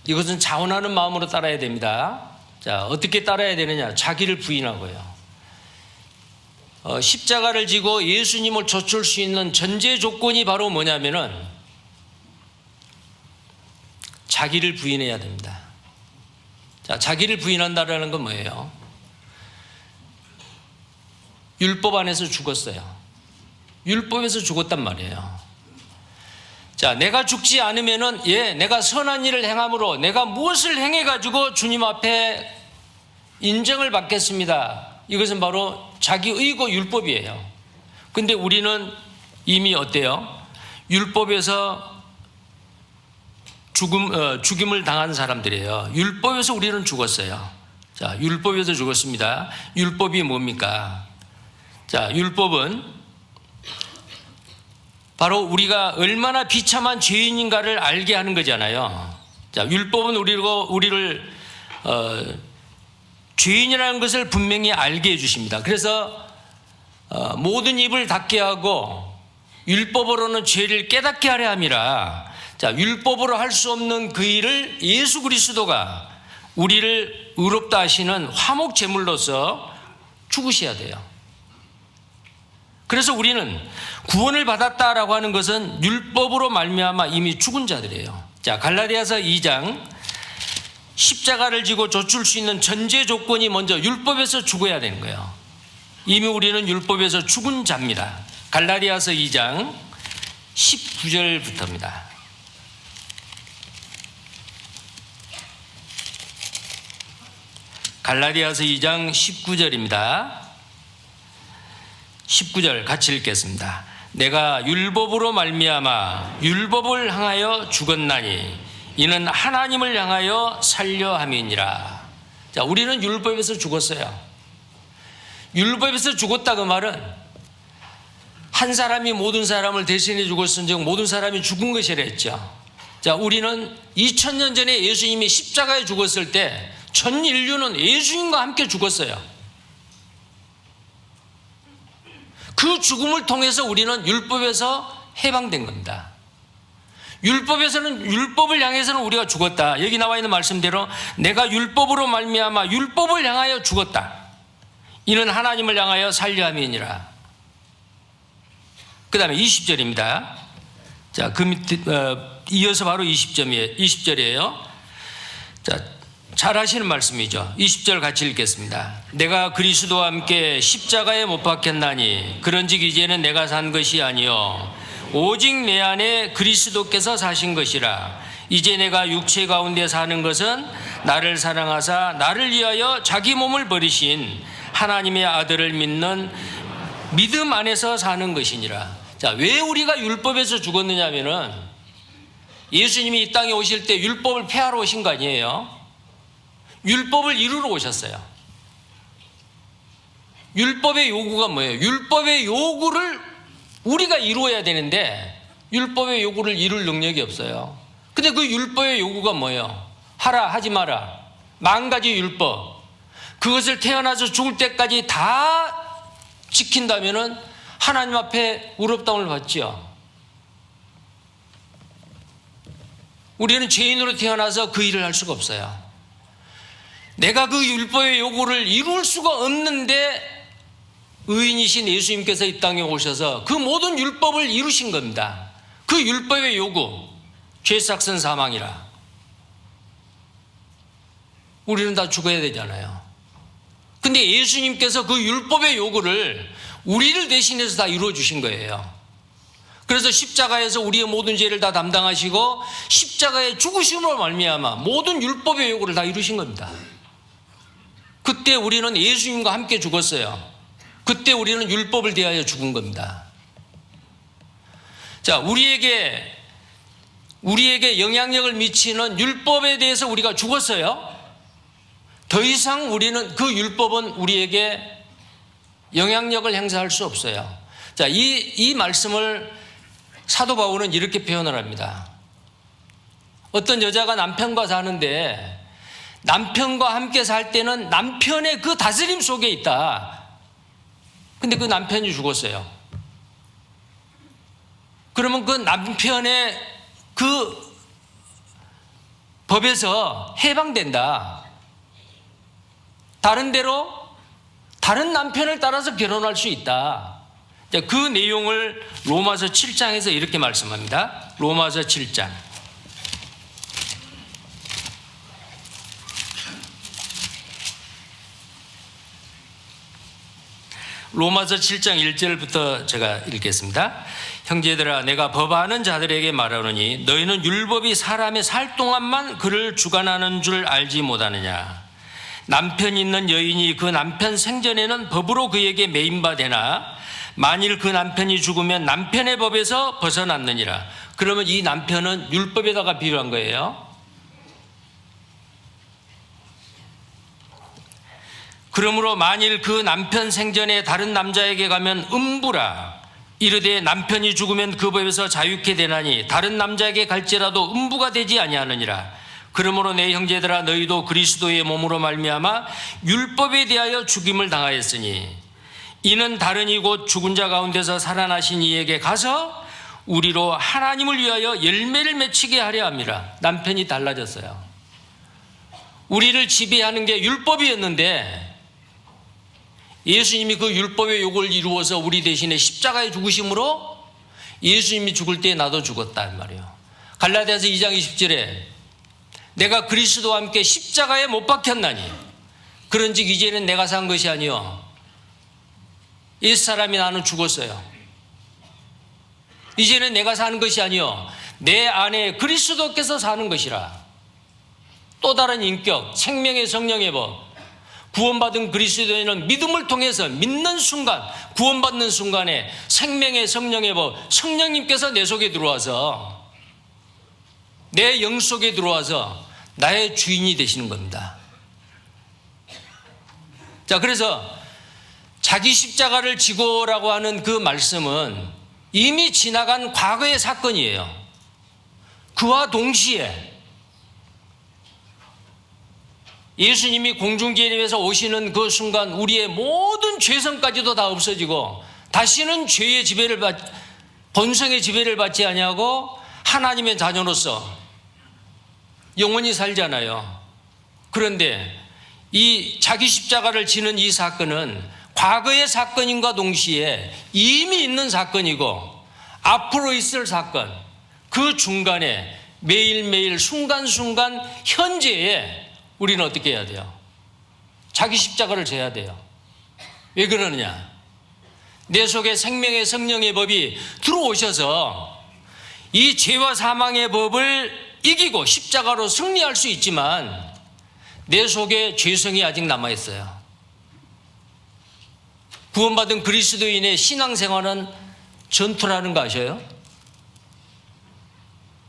이것은 자원하는 마음으로 따라야 됩니다. 자, 어떻게 따라야 되느냐? 자기를 부인하고요. 십자가를 지고 예수님을 좇을 수 있는 전제 조건이 바로 뭐냐면은 자기를 부인해야 됩니다. 자, 자기를 부인한다라는 건 뭐예요? 율법 안에서 죽었어요. 율법에서 죽었단 말이에요. 자, 내가 죽지 않으면은, 내가 선한 일을 행함으로 내가 무엇을 행해가지고 주님 앞에 인정을 받겠습니다. 이것은 바로 자기 의고 율법이에요. 근데 우리는 이미 어때요? 율법에서 죽임을 당한 사람들이에요. 율법에서 우리는 죽었어요. 자, 율법에서 죽었습니다. 율법이 뭡니까? 자, 율법은 바로 우리가 얼마나 비참한 죄인인가를 알게 하는 거잖아요. 자, 율법은 우리를 죄인이라는 것을 분명히 알게 해주십니다. 그래서 모든 입을 닫게 하고 율법으로는 죄를 깨닫게 하려 함이라. 자, 율법으로 할 수 없는 그 일을 예수 그리스도가 우리를 의롭다 하시는 화목 제물로서 죽으셔야 돼요. 그래서 우리는 구원을 받았다라고 하는 것은 율법으로 말미암아 이미 죽은 자들이에요. 자, 갈라디아서 2장. 십자가를 지고 좇을 수 있는 전제 조건이 먼저 율법에서 죽어야 되는 거예요. 이미 우리는 율법에서 죽은 자입니다. 갈라디아서 2장 19절부터입니다. 갈라디아서 2장 19절입니다. 19절 같이 읽겠습니다. 내가 율법으로 말미암아 율법을 향하여 죽었나니 이는 하나님을 향하여 살려 함이니라. 자, 우리는 율법에서 죽었어요. 율법에서 죽었다 그 말은 한 사람이 모든 사람을 대신해 죽었은즉 모든 사람이 죽은 것이라 했죠. 자, 우리는 2000년 전에 예수님이 십자가에 죽었을 때 전 인류는 예수님과 함께 죽었어요. 그 죽음을 통해서 우리는 율법에서 해방된 겁니다. 율법에서는, 율법을 향해서는 우리가 죽었다. 여기 나와 있는 말씀대로 내가 율법으로 말미암아 율법을 향하여 죽었다. 이는 하나님을 향하여 살려 함이니라. 그 다음에 20절입니다. 자, 그 밑에 이어서 바로 20절이에요. 자, 잘 하시는 말씀이죠. 20절 같이 읽겠습니다. 내가 그리스도와 함께 십자가에 못 박혔나니 그런즉 이제는 내가 산 것이 아니요 오직 내 안에 그리스도께서 사신 것이라. 이제 내가 육체 가운데 사는 것은 나를 사랑하사 나를 위하여 자기 몸을 버리신 하나님의 아들을 믿는 믿음 안에서 사는 것이니라. 자, 왜 우리가 율법에서 죽었느냐 하면은 예수님이 이 땅에 오실 때 율법을 폐하러 오신 거 아니에요? 율법을 이루러 오셨어요. 율법의 요구가 뭐예요? 율법의 요구를 우리가 이루어야 되는데 율법의 요구를 이룰 능력이 없어요. 근데 그 율법의 요구가 뭐예요? 하라, 하지 마라. 10,000가지 율법. 그것을 태어나서 죽을 때까지 다 지킨다면은 하나님 앞에 의롭다움을 받지요. 우리는 죄인으로 태어나서 그 일을 할 수가 없어요. 내가 그 율법의 요구를 이룰 수가 없는데 의인이신 예수님께서 이 땅에 오셔서 그 모든 율법을 이루신 겁니다. 그 율법의 요구, 죄삭은 사망이라. 우리는 다 죽어야 되잖아요. 근데 예수님께서 그 율법의 요구를 우리를 대신해서 다 이루어 주신 거예요. 그래서 십자가에서 우리의 모든 죄를 다 담당하시고 십자가의 죽으심으로 말미암아 모든 율법의 요구를 다 이루신 겁니다. 그때 우리는 예수님과 함께 죽었어요. 그때 우리는 율법을 대하여 죽은 겁니다. 자, 우리에게 영향력을 미치는 율법에 대해서 우리가 죽었어요. 더 이상 우리는 그 율법은 우리에게 영향력을 행사할 수 없어요. 자, 이 말씀을 사도 바울은 이렇게 표현을 합니다. 어떤 여자가 남편과 사는데 남편과 함께 살 때는 남편의 그 다스림 속에 있다. 근데 그 남편이 죽었어요. 그러면 그 남편의 그 법에서 해방된다. 다른 데로 다른 남편을 따라서 결혼할 수 있다. 그 내용을 로마서 7장에서 이렇게 말씀합니다. 로마서 7장. 로마서 7장 1절부터 제가 읽겠습니다. 형제들아, 내가 법하는 자들에게 말하노니 너희는 율법이 사람의 살 동안만 그를 주관하는 줄 알지 못하느냐. 남편 있는 여인이 그 남편 생전에는 법으로 그에게 매인바 되나 만일 그 남편이 죽으면 남편의 법에서 벗어났느니라. 그러면 이 남편은 율법에다가 비유한 거예요. 그러므로 만일 그 남편 생전에 다른 남자에게 가면 음부라. 이르되 남편이 죽으면 그 법에서 자유케 되나니 다른 남자에게 갈지라도 음부가 되지 아니하느니라. 그러므로 내 형제들아, 너희도 그리스도의 몸으로 말미암아 율법에 대하여 죽임을 당하였으니 이는 다른 이곧 죽은 자 가운데서 살아나신 이에게 가서 우리로 하나님을 위하여 열매를 맺히게 하려 함이라. 남편이 달라졌어요. 우리를 지배하는 게 율법이었는데 예수님이 그 율법의 요구를 이루어서 우리 대신에 십자가에 죽으심으로 예수님이 죽을 때 나도 죽었다 말이에요. 갈라디아서 2장 20절에 내가 그리스도와 함께 십자가에 못 박혔나니 그런즉 이제는 내가 산 것이 아니요 옛사람이 나는 죽었어요. 이제는 내가 사는 것이 아니요 내 안에 그리스도께서 사는 것이라. 또 다른 인격, 생명의 성령의 법. 구원받은 그리스도인은 믿음을 통해서 믿는 순간, 구원받는 순간에 생명의 성령의 법, 성령님께서 내 속에 들어와서 내 영 속에 들어와서 나의 주인이 되시는 겁니다. 자, 그래서 자기 십자가를 지고라고 하는 그 말씀은 이미 지나간 과거의 사건이에요. 그와 동시에 예수님이 공중제림에서 오시는 그 순간 우리의 모든 죄성까지도 다 없어지고 다시는 죄의 지배를 본성의 지배를 받지 아니하고 하나님의 자녀로서 영원히 살잖아요. 그런데 이 자기 십자가를 지는 이 사건은 과거의 사건인과 동시에 이미 있는 사건이고 앞으로 있을 사건, 그 중간에 매일매일 순간순간 현재에 우리는 어떻게 해야 돼요? 자기 십자가를 져야 돼요. 왜 그러느냐? 내 속에 생명의 성령의 법이 들어오셔서 이 죄와 사망의 법을 이기고 십자가로 승리할 수 있지만 내 속에 죄성이 아직 남아있어요. 구원받은 그리스도인의 신앙생활은 전투라는 거 아셔요?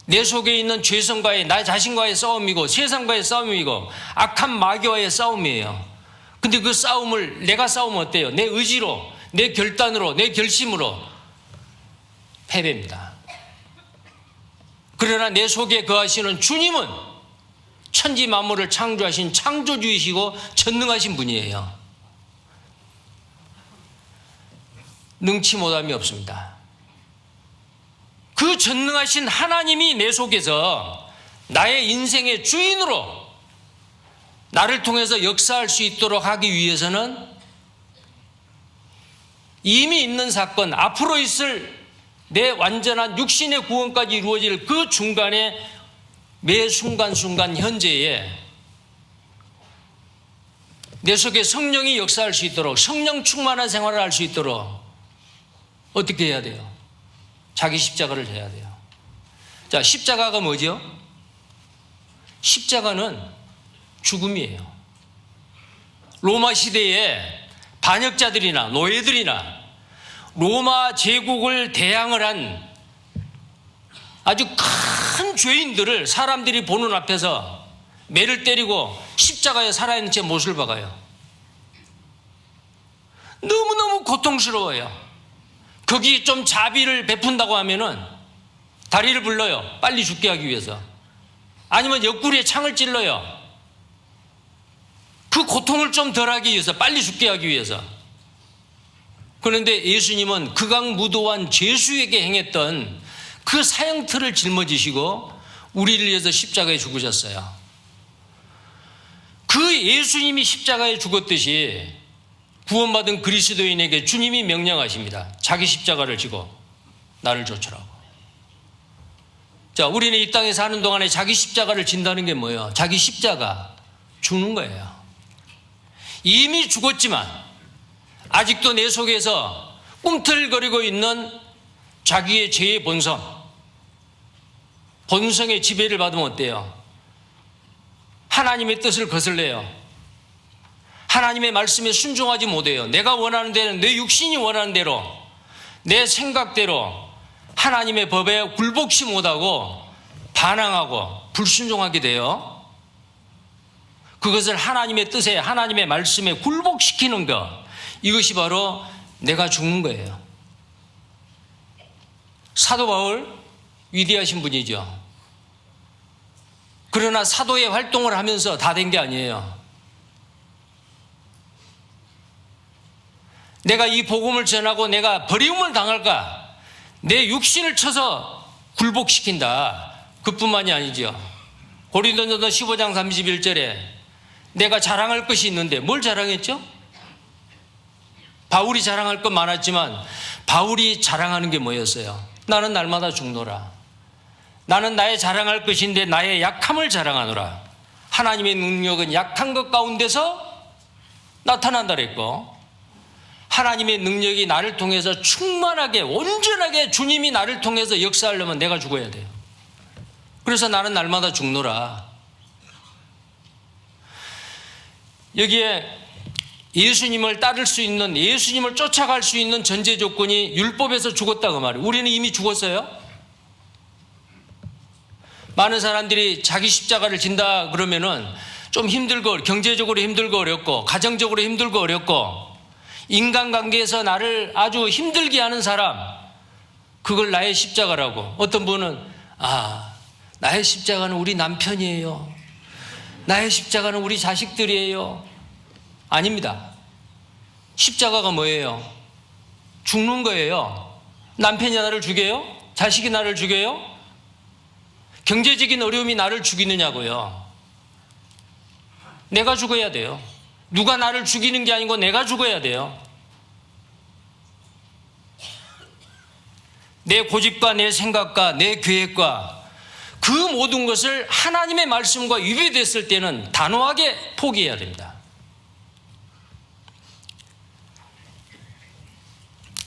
내 속에 있는 죄성과의 나 자신과의 싸움이고 세상과의 싸움이고 악한 마귀와의 싸움이에요. 근데 그 싸움을 내가 싸우면 어때요? 내 의지로, 내 결단으로, 내 결심으로 패배입니다. 그러나 내 속에 거하시는 주님은 천지 만물을 창조하신 창조주이시고 전능하신 분이에요. 능치 못함이 없습니다. 그 전능하신 하나님이 내 속에서 나의 인생의 주인으로 나를 통해서 역사할 수 있도록 하기 위해서는 이미 있는 사건, 앞으로 있을 내 완전한 육신의 구원까지 이루어질 그 중간에 매 순간순간 현재에 내 속에 성령이 역사할 수 있도록 성령 충만한 생활을 할 수 있도록 어떻게 해야 돼요? 자기 십자가를 져야 돼요. 자, 십자가가 뭐죠? 십자가는 죽음이에요. 로마 시대에 반역자들이나 노예들이나 로마 제국을 대항을 한 아주 큰 죄인들을 사람들이 보는 앞에서 매를 때리고 십자가에 살아있는 채 못을 박아요. 너무너무 고통스러워요. 거기 좀 자비를 베푼다고 하면은 다리를 불러요. 빨리 죽게 하기 위해서. 아니면 옆구리에 창을 찔러요. 그 고통을 좀 덜하기 위해서, 빨리 죽게 하기 위해서. 그런데 예수님은 극악무도한 죄수에게 행했던 그 사형틀을 짊어지시고 우리를 위해서 십자가에 죽으셨어요. 그 예수님이 십자가에 죽었듯이 구원받은 그리스도인에게 주님이 명령하십니다. 자기 십자가를 지고 나를 쫓으라고. 자, 우리는 이 땅에 사는 동안에 자기 십자가를 진다는 게 뭐예요? 자기 십자가, 죽는 거예요. 이미 죽었지만 아직도 내 속에서 꿈틀거리고 있는 자기의 죄의 본성의 지배를 받으면 어때요? 하나님의 뜻을 거슬려요. 하나님의 말씀에 순종하지 못해요. 내가 원하는 대로, 내 육신이 원하는 대로, 내 생각대로 하나님의 법에 굴복시 못하고 반항하고 불순종하게 돼요. 그것을 하나님의 뜻에, 하나님의 말씀에 굴복시키는 것, 이것이 바로 내가 죽는 거예요. 사도 바울 위대하신 분이죠. 그러나 사도의 활동을 하면서 다 된 게 아니에요. 내가 이 복음을 전하고 내가 버림을 당할까? 내 육신을 쳐서 굴복시킨다. 그뿐만이 아니죠. 고린도전서 15장 31절에 내가 자랑할 것이 있는데 뭘 자랑했죠? 바울이 자랑할 것 많았지만 바울이 자랑하는 게 뭐였어요? 나는 날마다 죽노라. 나는 나의 자랑할 것인데 나의 약함을 자랑하노라. 하나님의 능력은 약한 것 가운데서 나타난다 그랬고, 하나님의 능력이 나를 통해서 충만하게 온전하게 주님이 나를 통해서 역사하려면 내가 죽어야 돼요. 그래서 나는 날마다 죽노라. 여기에 예수님을 따를 수 있는, 예수님을 쫓아갈 수 있는 전제 조건이 율법에서 죽었다고 말해요. 우리는 이미 죽었어요. 많은 사람들이 자기 십자가를 진다 그러면은 좀 힘들고, 경제적으로 힘들고 어렵고, 가정적으로 힘들고 어렵고, 인간관계에서 나를 아주 힘들게 하는 사람, 그걸 나의 십자가라고. 어떤 분은 나의 십자가는 우리 남편이에요. 나의 십자가는 우리 자식들이에요. 아닙니다. 십자가가 뭐예요? 죽는 거예요. 남편이 나를 죽여요? 자식이 나를 죽여요? 경제적인 어려움이 나를 죽이느냐고요. 내가 죽어야 돼요. 누가 나를 죽이는 게 아니고 내가 죽어야 돼요. 내 고집과 내 생각과 내 계획과 그 모든 것을 하나님의 말씀과 위배됐을 때는 단호하게 포기해야 됩니다.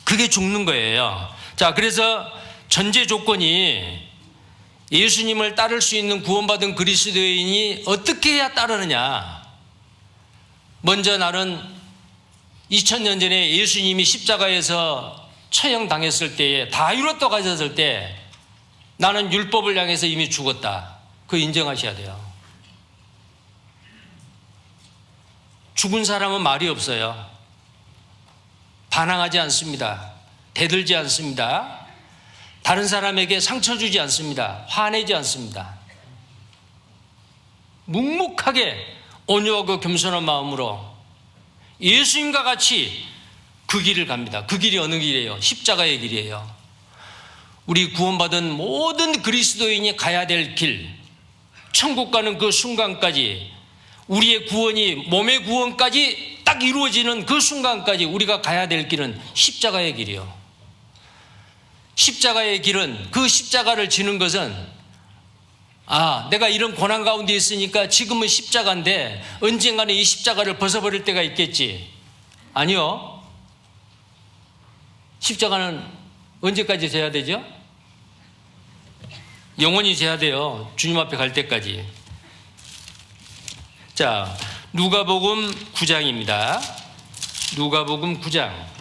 그게 죽는 거예요. 자, 그래서 전제 조건이 예수님을 따를 수 있는 구원받은 그리스도인이 어떻게 해야 따르느냐. 먼저 나는 2000년 전에 예수님이 십자가에서 처형당했을 때에 다 이뤘다 가셨을 때 나는 율법을 향해서 이미 죽었다. 그거 인정하셔야 돼요. 죽은 사람은 말이 없어요. 반항하지 않습니다. 대들지 않습니다. 다른 사람에게 상처 주지 않습니다. 화내지 않습니다. 묵묵하게 온유하고 겸손한 마음으로 예수님과 같이 그 길을 갑니다. 그 길이 어느 길이에요? 십자가의 길이에요. 우리 구원받은 모든 그리스도인이 가야 될 길, 천국 가는 그 순간까지, 우리의 구원이, 몸의 구원까지 딱 이루어지는 그 순간까지 우리가 가야 될 길은 십자가의 길이요. 십자가의 길은, 그 십자가를 지는 것은 내가 이런 고난 가운데 있으니까 지금은 십자가인데 언젠가는 이 십자가를 벗어버릴 때가 있겠지. 아니요. 십자가는 언제까지 져야 되죠? 영원히 져야 돼요. 주님 앞에 갈 때까지. 자, 누가복음 9장입니다. 누가복음 9장.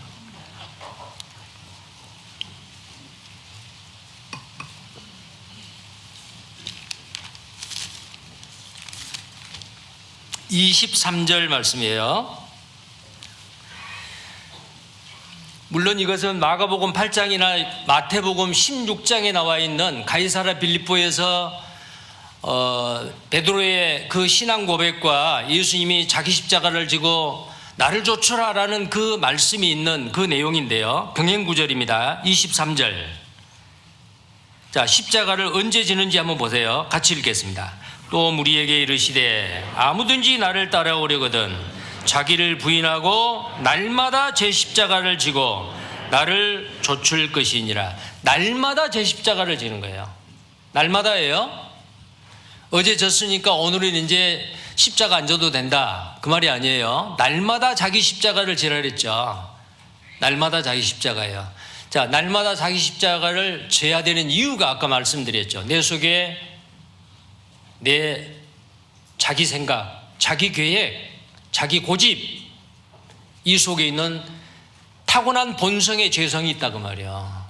(23절) 말씀이에요. 물론 이것은 마가복음 8장이나 마태복음 16장에 나와 있는 가이사랴 빌립보에서 베드로의 그 신앙 고백과 예수님이 자기 십자가를 지고 나를 좇으라라는 그 말씀이 있는 그 내용인데요. 병행구절입니다. 23절. 자, 십자가를 언제 지는지 한번 보세요. 같이 읽겠습니다. 또 무리에게 이르시되 아무든지 나를 따라오려거든 자기를 부인하고 날마다 제 십자가를 지고 나를 좇을 것이니라. 날마다 제 십자가를 지는 거예요. 날마다예요. 어제 졌으니까 오늘은 이제 십자가 안 져도 된다, 그 말이 아니에요. 날마다 자기 십자가를 지라 그랬죠. 날마다 자기 십자가예요. 자, 날마다 자기 십자가를 져야 되는 이유가 아까 말씀드렸죠. 내 속에 내 자기 생각, 자기 계획, 자기 고집, 이 속에 있는 타고난 본성의 죄성이 있다 그 말이에요.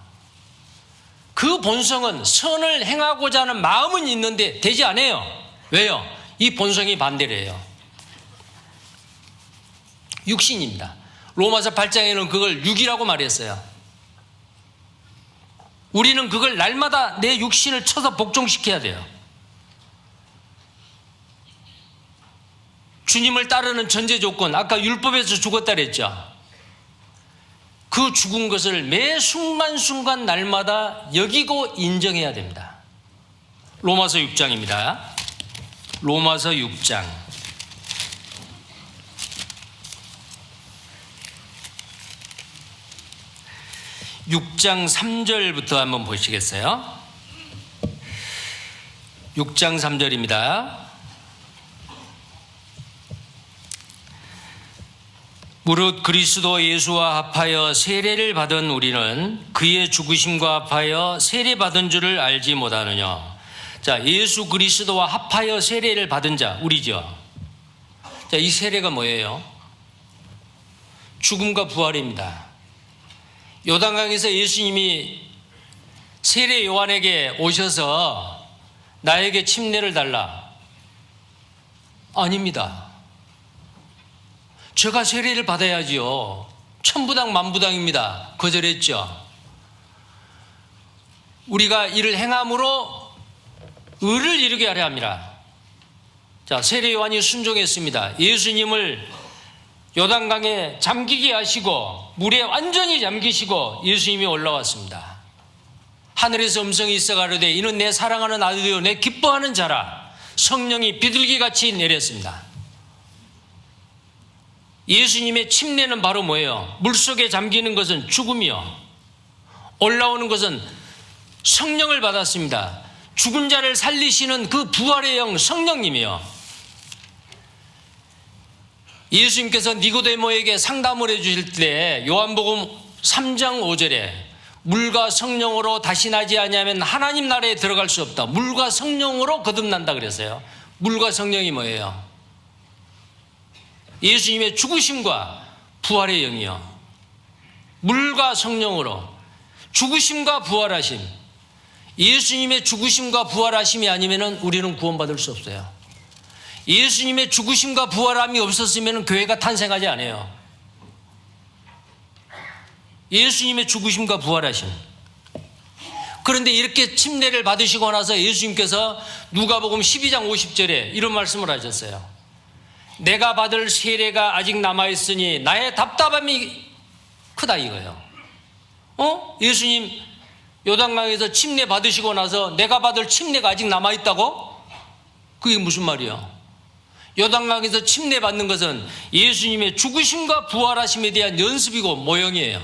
그 본성은 선을 행하고자 하는 마음은 있는데 되지 않아요. 왜요? 이 본성이 반대래요. 육신입니다. 로마서 8장에는 그걸 육이라고 말했어요. 우리는 그걸 날마다 내 육신을 쳐서 복종시켜야 돼요. 주님을 따르는 전제 조건, 아까 율법에서 죽었다 그랬죠. 그 죽은 것을 매 순간순간 날마다 여기고 인정해야 됩니다. 로마서 6장입니다. 로마서 6장. 6장 3절부터 한번 보시겠어요? 6장 3절입니다. 무릇 그리스도 예수와 합하여 세례를 받은 우리는 그의 죽으심과 합하여 세례받은 줄을 알지 못하느냐. 자, 예수 그리스도와 합하여 세례를 받은 자, 우리죠. 자, 이 세례가 뭐예요? 죽음과 부활입니다. 요단강에서 예수님이 세례 요한에게 오셔서 나에게 침례를 달라. 아닙니다. 제가 세례를 받아야지요. 천부당 만부당입니다. 거절했죠. 우리가 이를 행함으로 의를 이루게 하려 합니다. 자, 세례 요한이 순종했습니다. 예수님을 요단강에 잠기게 하시고 물에 완전히 잠기시고 예수님이 올라왔습니다. 하늘에서 음성이 있어 가로되 이는 내 사랑하는 아들이요 내 기뻐하는 자라. 성령이 비둘기같이 내렸습니다. 예수님의 침례는 바로 뭐예요? 물속에 잠기는 것은 죽음이요, 올라오는 것은 성령을 받았습니다. 죽은 자를 살리시는 그 부활의 영 성령님이요. 예수님께서 니고데모에게 상담을 해주실 때 요한복음 3장 5절에 물과 성령으로 다시 나지 아니하면 하나님 나라에 들어갈 수 없다. 물과 성령으로 거듭난다 그랬어요. 물과 성령이 뭐예요? 예수님의 죽으심과 부활의 영이요. 물과 성령으로 죽으심과 부활하심. 예수님의 죽으심과 부활하심이 아니면 우리는 구원받을 수 없어요. 예수님의 죽으심과 부활함이 없었으면 교회가 탄생하지 않아요. 예수님의 죽으심과 부활하심. 그런데 이렇게 침례를 받으시고 나서 예수님께서 누가복음 12장 50절에 이런 말씀을 하셨어요. 내가 받을 세례가 아직 남아있으니 나의 답답함이 크다 이거예요. 예수님 요단강에서 침례 받으시고 나서 내가 받을 침례가 아직 남아있다고? 그게 무슨 말이에요? 요단강에서 침례 받는 것은 예수님의 죽으심과 부활하심에 대한 연습이고 모형이에요.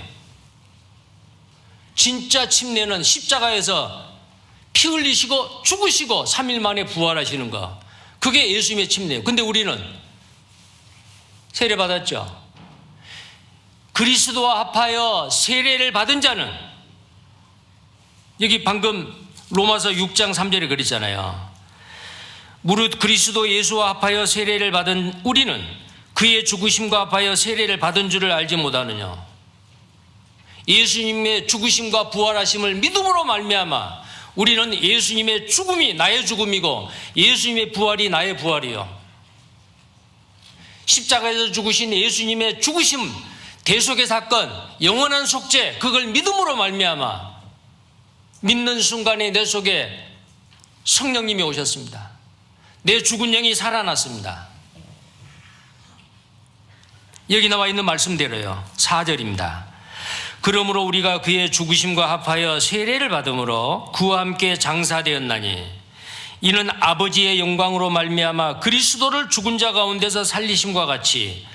진짜 침례는 십자가에서 피 흘리시고 죽으시고 3일 만에 부활하시는 거. 그게 예수님의 침례예요. 근데 우리는 세례 받았죠. 그리스도와 합하여 세례를 받은 자는, 여기 방금 로마서 6장 3절에 그랬잖아요. 무릇 그리스도 예수와 합하여 세례를 받은 우리는 그의 죽으심과 합하여 세례를 받은 줄을 알지 못하느냐. 예수님의 죽으심과 부활하심을 믿음으로 말미암아 우리는 예수님의 죽음이 나의 죽음이고 예수님의 부활이 나의 부활이요. 십자가에서 죽으신 예수님의 죽으심, 대속의 사건, 영원한 속죄, 그걸 믿음으로 말미암아 믿는 순간에 내 속에 성령님이 오셨습니다. 내 죽은 영이 살아났습니다. 여기 나와 있는 말씀대로요. 4절입니다. 그러므로 우리가 그의 죽으심과 합하여 세례를 받음으로 그와 함께 장사되었나니 이는 아버지의 영광으로 말미암아 그리스도를 죽은 자 가운데서 살리심과 같이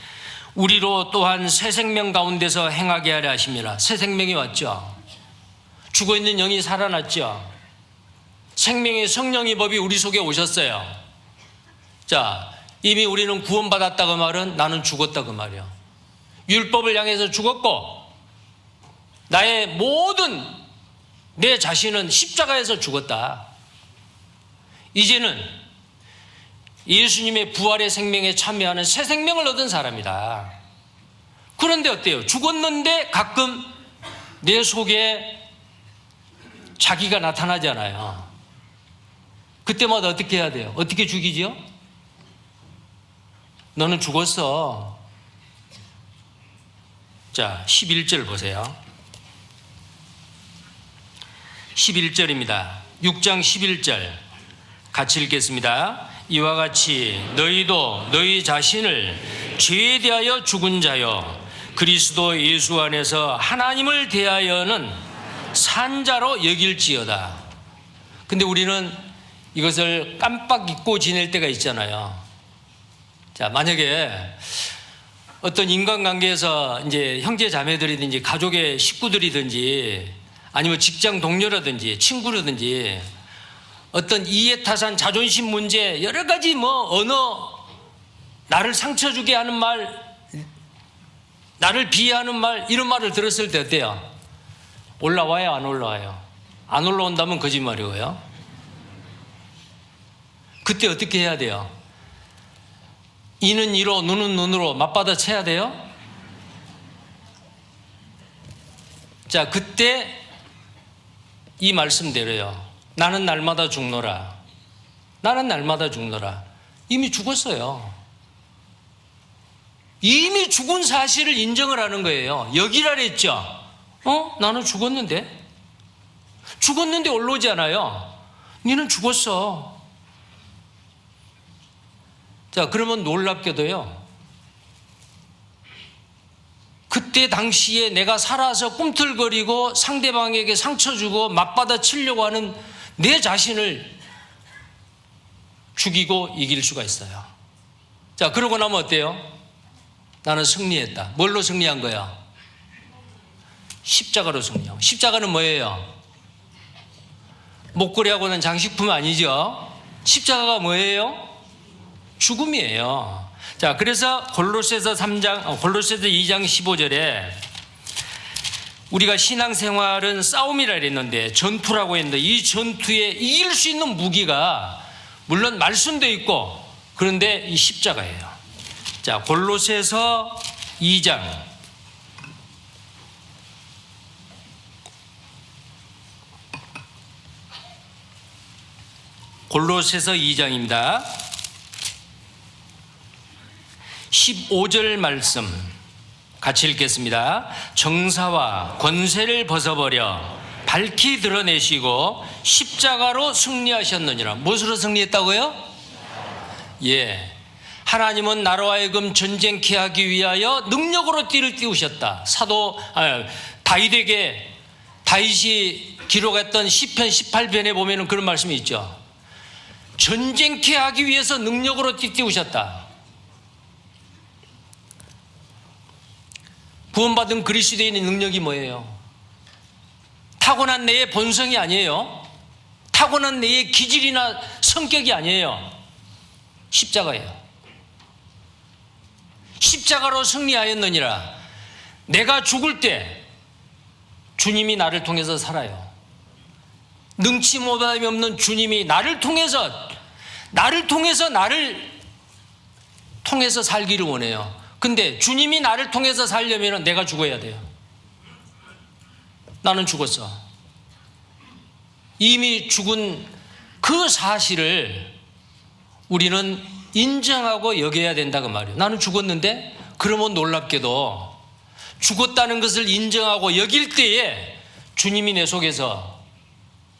우리로 또한 새 생명 가운데서 행하게 하려 하심이라. 새 생명이 왔죠. 죽어있는 영이 살아났죠. 생명의 성령의 법이 우리 속에 오셨어요. 자, 이미 우리는 구원받았다 그 말은 나는 죽었다 그 말이야. 율법을 향해서 죽었고 나의 모든 내 자신은 십자가에서 죽었다. 이제는 예수님의 부활의 생명에 참여하는 새 생명을 얻은 사람이다. 그런데 어때요? 죽었는데 가끔 내 속에 자기가 나타나잖아요. 그때마다 어떻게 해야 돼요? 어떻게 죽이지요? 너는 죽었어. 자, 11절 보세요. 11절입니다. 6장 11절 같이 읽겠습니다. 이와 같이 너희도 너희 자신을 죄에 대하여 죽은 자요 그리스도 예수 안에서 하나님을 대하여는 산 자로 여길지어다. 근데 우리는 이것을 깜빡 잊고 지낼 때가 있잖아요. 자, 만약에 어떤 인간관계에서 이제 형제 자매들이든지 가족의 식구들이든지 아니면 직장 동료라든지 친구라든지 어떤 이해타산, 자존심 문제, 여러 가지 언어, 나를 상처 주게 하는 말, 나를 비하하는 말, 이런 말을 들었을 때 어때요? 올라와요, 안 올라와요? 안 올라온다면 거짓말이고요. 그때 어떻게 해야 돼요? 이는 이로, 눈은 눈으로 맞받아 쳐야 돼요? 자, 그때 이 말씀대로요. 나는 날마다 죽노라. 나는 날마다 죽노라. 이미 죽었어요. 이미 죽은 사실을 인정을 하는 거예요. 여기라 그랬죠. 나는 죽었는데? 죽었는데 올라오지 않아요. 너는 죽었어. 자, 그러면 놀랍게도요, 그때 당시에 내가 살아서 꿈틀거리고 상대방에게 상처 주고 맞받아 치려고 하는 내 자신을 죽이고 이길 수가 있어요. 자, 그러고 나면 어때요? 나는 승리했다. 뭘로 승리한 거야? 십자가로 승리하고. 십자가는 뭐예요? 목걸이하고는 장식품 아니죠? 십자가가 뭐예요? 죽음이에요. 자, 그래서 골로새서 2장 15절에 우리가 신앙생활은 싸움이라 그랬는데, 전투라고 했는데, 이 전투에 이길 수 있는 무기가 물론 말씀도 있고, 그런데 이 십자가예요. 자, 골로새서 2장 골로새서 2장입니다. 15절 말씀 같이 읽겠습니다. 정사와 권세를 벗어버려 밝히 드러내시고 십자가로 승리하셨느니라. 무엇으로 승리했다고요? 예, 하나님은 나로 하여금 전쟁케 하기 위하여 능력으로 띠를 띄우셨다. 다윗이 기록했던 시편 18편에 보면 그런 말씀이 있죠. 전쟁케 하기 위해서 능력으로 띠우셨다. 구원받은 그리스도인의 능력이 뭐예요? 타고난 내의 본성이 아니에요. 타고난 내의 기질이나 성격이 아니에요. 십자가예요. 십자가로 승리하였느니라. 내가 죽을 때 주님이 나를 통해서 살아요. 능치 못함이 없는 주님이 나를 통해서 살기를 원해요. 근데 주님이 나를 통해서 살려면 내가 죽어야 돼요. 나는 죽었어. 이미 죽은 그 사실을 우리는 인정하고 여겨야 된다 그 말이에요. 나는 죽었는데, 그러면 놀랍게도 죽었다는 것을 인정하고 여길 때에 주님이 내 속에서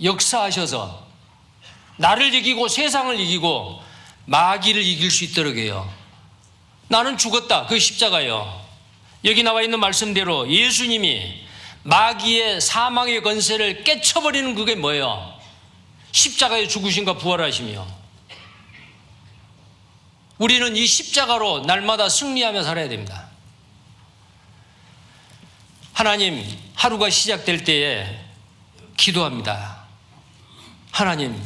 역사하셔서 나를 이기고 세상을 이기고 마귀를 이길 수 있도록 해요. 나는 죽었다. 그 십자가예요. 여기 나와 있는 말씀대로 예수님이 마귀의 사망의 권세를 깨쳐버리는 그게 뭐예요? 십자가에 죽으심과 부활하시며, 우리는 이 십자가로 날마다 승리하며 살아야 됩니다. 하나님, 하루가 시작될 때에 기도합니다. 하나님,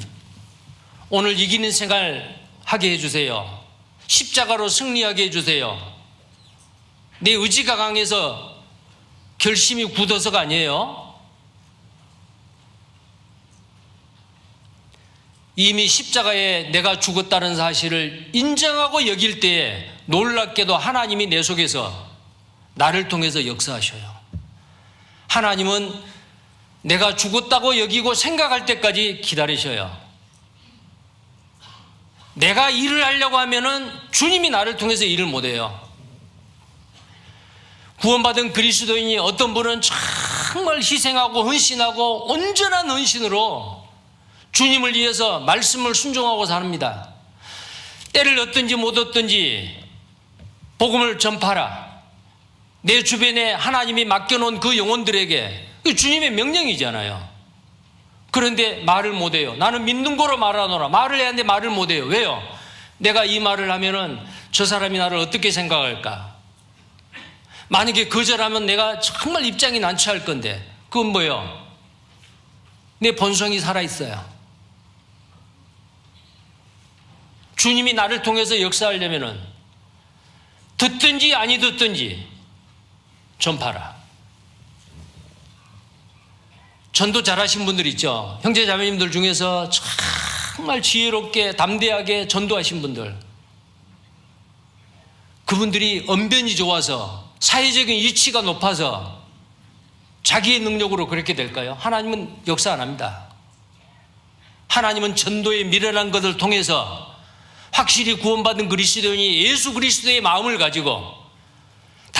오늘 이기는 생활 하게 해주세요. 십자가로 승리하게 해주세요. 내 의지가 강해서 결심이 굳어서가 아니에요. 이미 십자가에 내가 죽었다는 사실을 인정하고 여길 때에 놀랍게도 하나님이 내 속에서 나를 통해서 역사하셔요. 하나님은 내가 죽었다고 여기고 생각할 때까지 기다리셔요. 내가 일을 하려고 하면은 주님이 나를 통해서 일을 못해요. 구원받은 그리스도인이 어떤 분은 정말 희생하고 헌신하고 온전한 헌신으로 주님을 위해서 말씀을 순종하고 삽니다. 때를 얻든지 못 얻든지 복음을 전파하라. 내 주변에 하나님이 맡겨놓은 그 영혼들에게, 주님의 명령이잖아요. 그런데 말을 못해요. 나는 믿는 거로 말하노라. 말을 해야 하는데 말을 못해요. 왜요? 내가 이 말을 하면은 저 사람이 나를 어떻게 생각할까? 만약에 거절하면 내가 정말 입장이 난처할 건데, 그건 뭐예요? 내 본성이 살아있어요. 주님이 나를 통해서 역사하려면은 듣든지 아니 듣든지 전파라. 전도 잘하신 분들 있죠. 형제 자매님들 중에서 정말 지혜롭게 담대하게 전도하신 분들, 그분들이 언변이 좋아서 사회적인 위치가 높아서 자기의 능력으로 그렇게 될까요? 하나님은 역사 안 합니다. 하나님은 전도에 미련한 것을 통해서 확실히 구원받은 그리스도인이 예수 그리스도의 마음을 가지고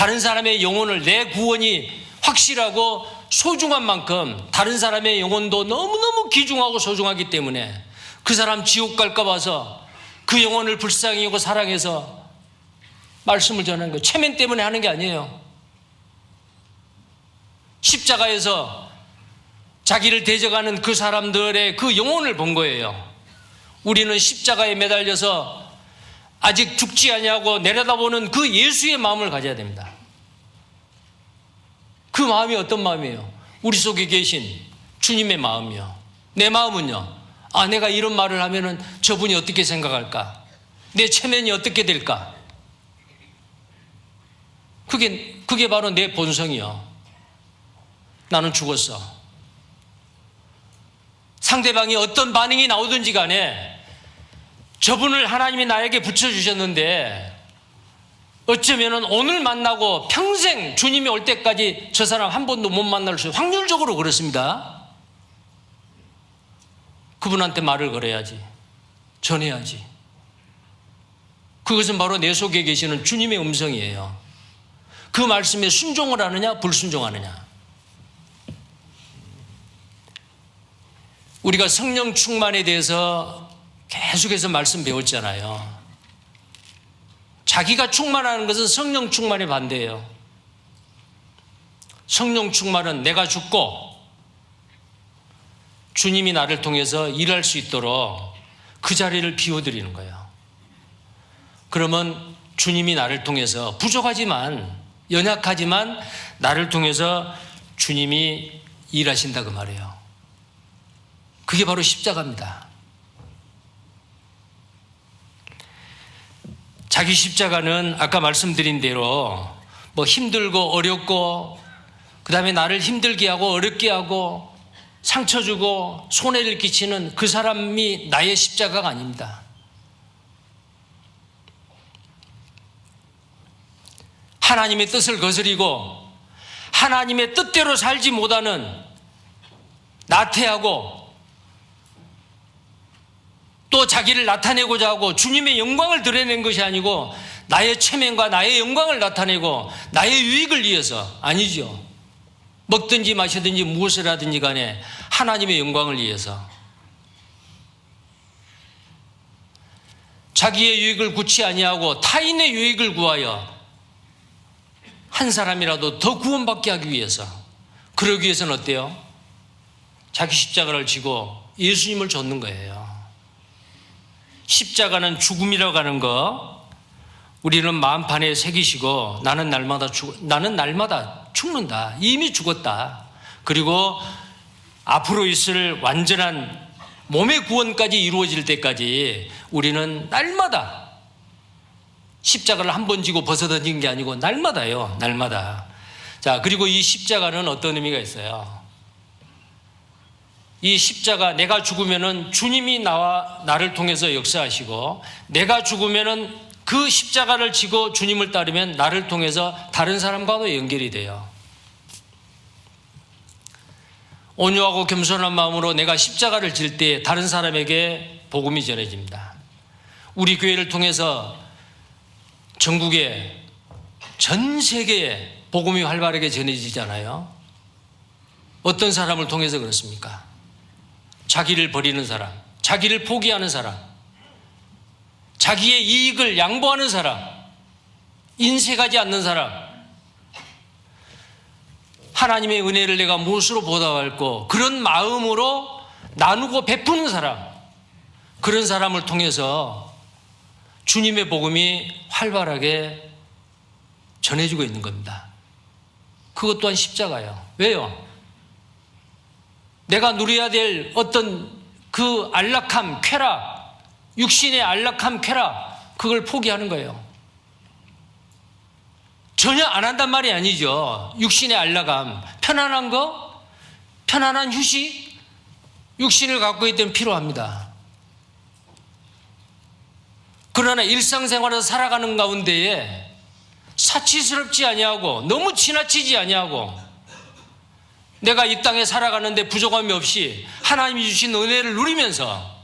다른 사람의 영혼을, 내 구원이 확실하고 소중한 만큼 다른 사람의 영혼도 너무너무 귀중하고 소중하기 때문에 그 사람 지옥 갈까 봐서 그 영혼을 불쌍히 여기고 사랑해서 말씀을 전하는 거예요. 체면 때문에 하는 게 아니에요. 십자가에서 자기를 대적하는 그 사람들의 그 영혼을 본 거예요. 우리는 십자가에 매달려서 아직 죽지 아니하고 내려다보는 그 예수의 마음을 가져야 됩니다. 그 마음이 어떤 마음이에요? 우리 속에 계신 주님의 마음이요. 내 마음은요, 아, 내가 이런 말을 하면은 저분이 어떻게 생각할까? 내 체면이 어떻게 될까? 그게 바로 내 본성이요. 나는 죽었어. 상대방이 어떤 반응이 나오든지 간에 저분을 하나님이 나에게 붙여주셨는데 어쩌면 오늘 만나고 평생 주님이 올 때까지 저 사람 한 번도 못 만날 수 있어요. 확률적으로 그렇습니다. 그분한테 말을 걸어야지. 전해야지. 그것은 바로 내 속에 계시는 주님의 음성이에요. 그 말씀에 순종을 하느냐 불순종하느냐. 우리가 성령 충만에 대해서 계속해서 말씀 배웠잖아요. 자기가 충만하는 것은 성령 충만에 반대예요. 성령 충만은 내가 죽고 주님이 나를 통해서 일할 수 있도록 그 자리를 비워드리는 거예요. 그러면 주님이 나를 통해서 부족하지만 연약하지만 나를 통해서 주님이 일하신다 그 말이에요. 그게 바로 십자가입니다. 자기 십자가는 아까 말씀드린 대로 뭐 힘들고 어렵고 그 다음에 나를 힘들게 하고 어렵게 하고 상처 주고 손해를 끼치는 그 사람이 나의 십자가가 아닙니다. 하나님의 뜻을 거스리고 하나님의 뜻대로 살지 못하는 나태하고 또 자기를 나타내고자 하고 주님의 영광을 드러낸 것이 아니고 나의 체면과 나의 영광을 나타내고 나의 유익을 위해서 아니죠. 먹든지 마시든지 무엇을 하든지 간에 하나님의 영광을 위해서 자기의 유익을 구치 아니하고 타인의 유익을 구하여 한 사람이라도 더 구원받게 하기 위해서, 그러기 위해서는 어때요? 자기 십자가를 지고 예수님을 좇는 거예요. 십자가는 죽음이라고 하는 거 우리는 마음판에 새기시고 나는 날마다 죽는다. 이미 죽었다. 그리고 앞으로 있을 완전한 몸의 구원까지 이루어질 때까지 우리는 날마다 십자가를 한 번 지고 벗어던진 게 아니고 날마다요. 날마다. 자, 그리고 이 십자가는 어떤 의미가 있어요? 이 십자가, 내가 죽으면은 주님이 나를 통해서 역사하시고, 내가 죽으면은 그 십자가를 지고 주님을 따르면 나를 통해서 다른 사람과도 연결이 돼요. 온유하고 겸손한 마음으로 내가 십자가를 질 때 다른 사람에게 복음이 전해집니다. 우리 교회를 통해서 전국에, 전 세계에 복음이 활발하게 전해지잖아요. 어떤 사람을 통해서 그렇습니까? 자기를 버리는 사람, 자기를 포기하는 사람, 자기의 이익을 양보하는 사람, 인색하지 않는 사람, 하나님의 은혜를 내가 무엇으로 보답할고 그런 마음으로 나누고 베푸는 사람, 그런 사람을 통해서 주님의 복음이 활발하게 전해지고 있는 겁니다. 그것 또한 십자가예요. 왜요? 내가 누려야 될 어떤 그 안락함, 쾌락, 육신의 안락함, 쾌락, 그걸 포기하는 거예요. 전혀 안 한단 말이 아니죠. 육신의 안락함, 편안한 거, 편안한 휴식, 육신을 갖고 있다면 필요합니다. 그러나 일상생활에서 살아가는 가운데에 사치스럽지 아니하고 너무 지나치지 아니하고 내가 이 땅에 살아가는데 부족함이 없이 하나님이 주신 은혜를 누리면서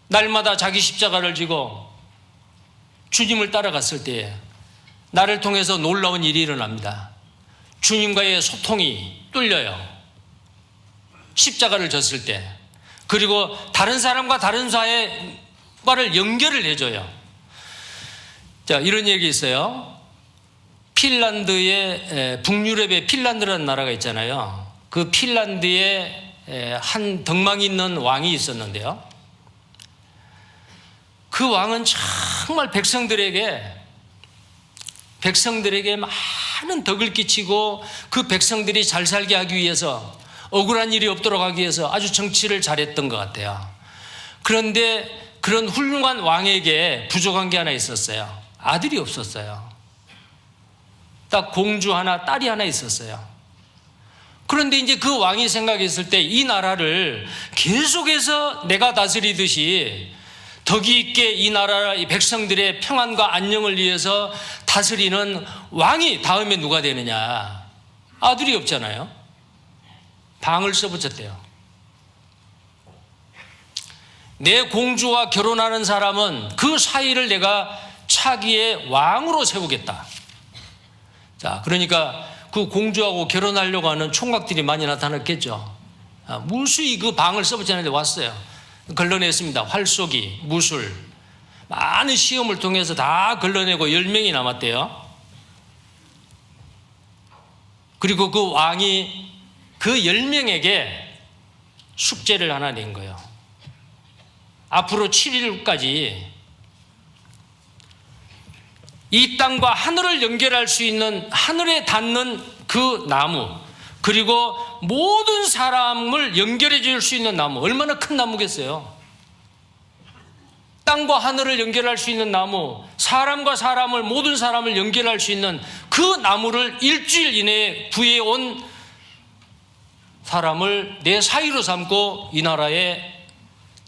날마다 자기 십자가를 지고 주님을 따라갔을 때에 나를 통해서 놀라운 일이 일어납니다. 주님과의 소통이 뚫려요. 십자가를 졌을 때. 그리고 다른 사람과 다른 사회과를 연결을 해줘요. 자, 이런 얘기 있어요. 핀란드의 북유럽의 핀란드라는 나라가 있잖아요. 그 핀란드에 한 덕망이 있는 왕이 있었는데요. 그 왕은 정말 백성들에게 많은 덕을 끼치고 그 백성들이 잘 살게 하기 위해서, 억울한 일이 없도록 하기 위해서 아주 정치를 잘했던 것 같아요. 그런데 그런 훌륭한 왕에게 부족한 게 하나 있었어요. 아들이 없었어요. 딱 공주 하나, 딸이 하나 있었어요. 그런데 이제 그 왕이 생각했을 때 이 나라를 계속해서 내가 다스리듯이 덕이 있게 이 나라 이 백성들의 평안과 안녕을 위해서 다스리는 왕이 다음에 누가 되느냐. 아들이 없잖아요. 방을 써붙였대요. 내 공주와 결혼하는 사람은 그 사이를 내가 차기의 왕으로 세우겠다. 자, 그러니까 그 공주하고 결혼하려고 하는 총각들이 많이 나타났겠죠. 무수히 그 방을 써붙이는데 왔어요. 걸러냈습니다. 활쏘기, 무술, 많은 시험을 통해서 다 걸러내고 10명이 남았대요. 그리고 그 왕이 그 10명에게 숙제를 하나 낸 거예요. 앞으로 7일까지 이 땅과 하늘을 연결할 수 있는, 하늘에 닿는 그 나무, 그리고 모든 사람을 연결해 줄 수 있는 나무, 얼마나 큰 나무겠어요. 땅과 하늘을 연결할 수 있는 나무, 사람과 사람을, 모든 사람을 연결할 수 있는 그 나무를 일주일 이내에 구해온 사람을 내 사위로 삼고 이 나라의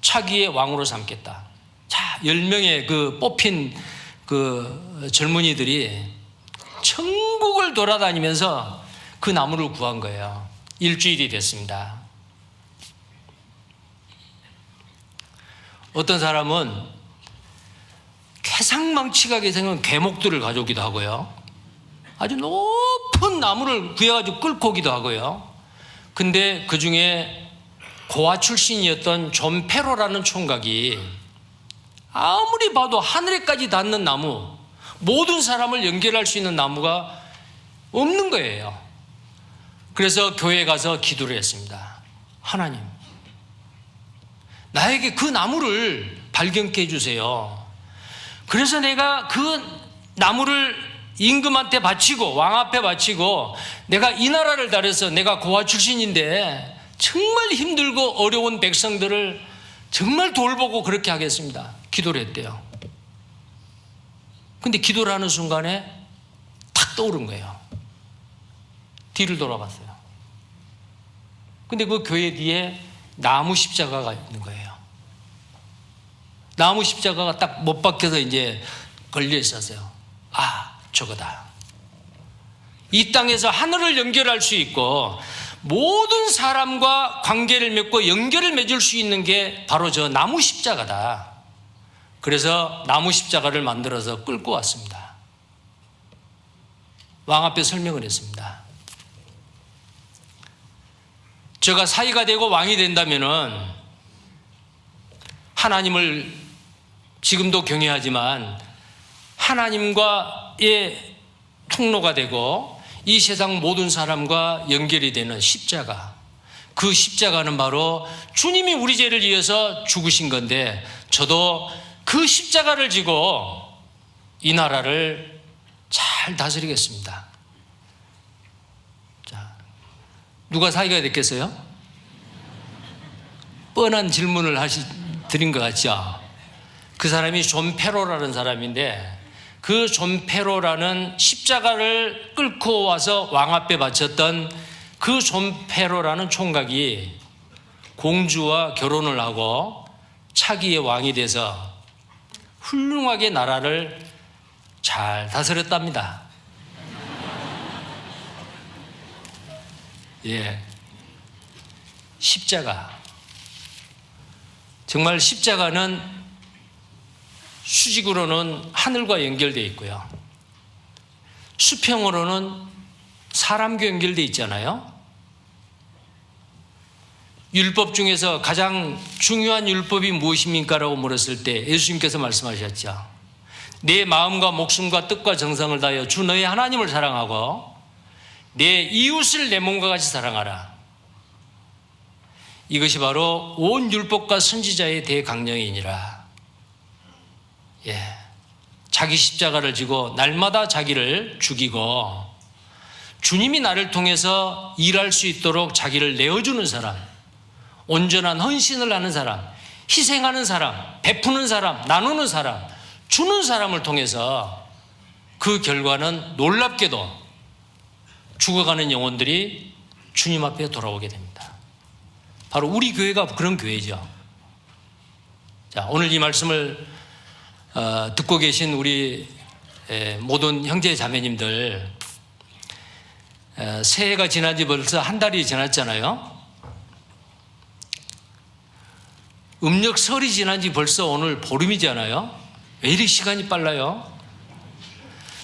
차기의 왕으로 삼겠다. 자, 10명의 그 뽑힌 그 젊은이들이 천국을 돌아다니면서 그 나무를 구한 거예요. 일주일이 됐습니다. 어떤 사람은 괴상망측하게 생긴 괴목들을 가져오기도 하고요. 아주 높은 나무를 구해가지고 끌고 오기도 하고요. 근데 그 중에 고아 출신이었던 존 페로라는 총각이 아무리 봐도 하늘에까지 닿는 나무, 모든 사람을 연결할 수 있는 나무가 없는 거예요. 그래서 교회에 가서 기도를 했습니다. 하나님, 나에게 그 나무를 발견케 해주세요. 그래서 내가 그 나무를 임금한테 바치고 왕 앞에 바치고 내가 이 나라를 다려서, 내가 고아 출신인데 정말 힘들고 어려운 백성들을 정말 돌보고 그렇게 하겠습니다. 기도를 했대요. 근데 기도를 하는 순간에 탁 떠오른 거예요. 뒤를 돌아봤어요. 근데 그 교회 뒤에 나무 십자가가 있는 거예요. 나무 십자가가 딱 못 박혀서 이제 걸려 있었어요. 아, 저거다. 이 땅에서 하늘을 연결할 수 있고 모든 사람과 관계를 맺고 연결을 맺을 수 있는 게 바로 저 나무 십자가다. 그래서 나무 십자가를 만들어서 끌고 왔습니다. 왕 앞에 설명을 했습니다. 제가 사위가 되고 왕이 된다면은 하나님을 지금도 경외하지만 하나님과의 통로가 되고 이 세상 모든 사람과 연결이 되는 십자가, 그 십자가는 바로 주님이 우리 죄를 위해서 죽으신 건데, 저도 그 십자가를 지고 이 나라를 잘 다스리겠습니다. 자, 누가 사위가 됐겠어요? 뻔한 질문을 드린 것 같죠? 그 사람이 존 페로라는 사람인데, 그 존 페로라는 십자가를 끌고 와서 왕 앞에 바쳤던 그 존 페로라는 총각이 공주와 결혼을 하고 차기의 왕이 돼서 훌륭하게 나라를 잘 다스렸답니다. 예, 십자가. 정말 십자가는 수직으로는 하늘과 연결되어 있고요. 수평으로는 사람과 연결되어 있잖아요. 율법 중에서 가장 중요한 율법이 무엇입니까? 라고 물었을 때 예수님께서 말씀하셨죠. 내 마음과 목숨과 뜻과 정성을 다하여 주 너의 하나님을 사랑하고 내 이웃을 내 몸과 같이 사랑하라. 이것이 바로 온 율법과 선지자의 대강령이니라. 자기 십자가를 지고 날마다 자기를 죽이고 주님이 나를 통해서 일할 수 있도록 자기를 내어주는 사람, 온전한 헌신을 하는 사람, 희생하는 사람, 베푸는 사람, 나누는 사람, 주는 사람을 통해서 그 결과는 놀랍게도 죽어가는 영혼들이 주님 앞에 돌아오게 됩니다. 바로 우리 교회가 그런 교회죠. 자, 오늘 이 말씀을 듣고 계신 우리 모든 형제 자매님들, 새해가 지난 지 벌써 한 달이 지났잖아요. 음력 설이 지난 지 벌써 오늘 보름이잖아요. 왜 이리 시간이 빨라요?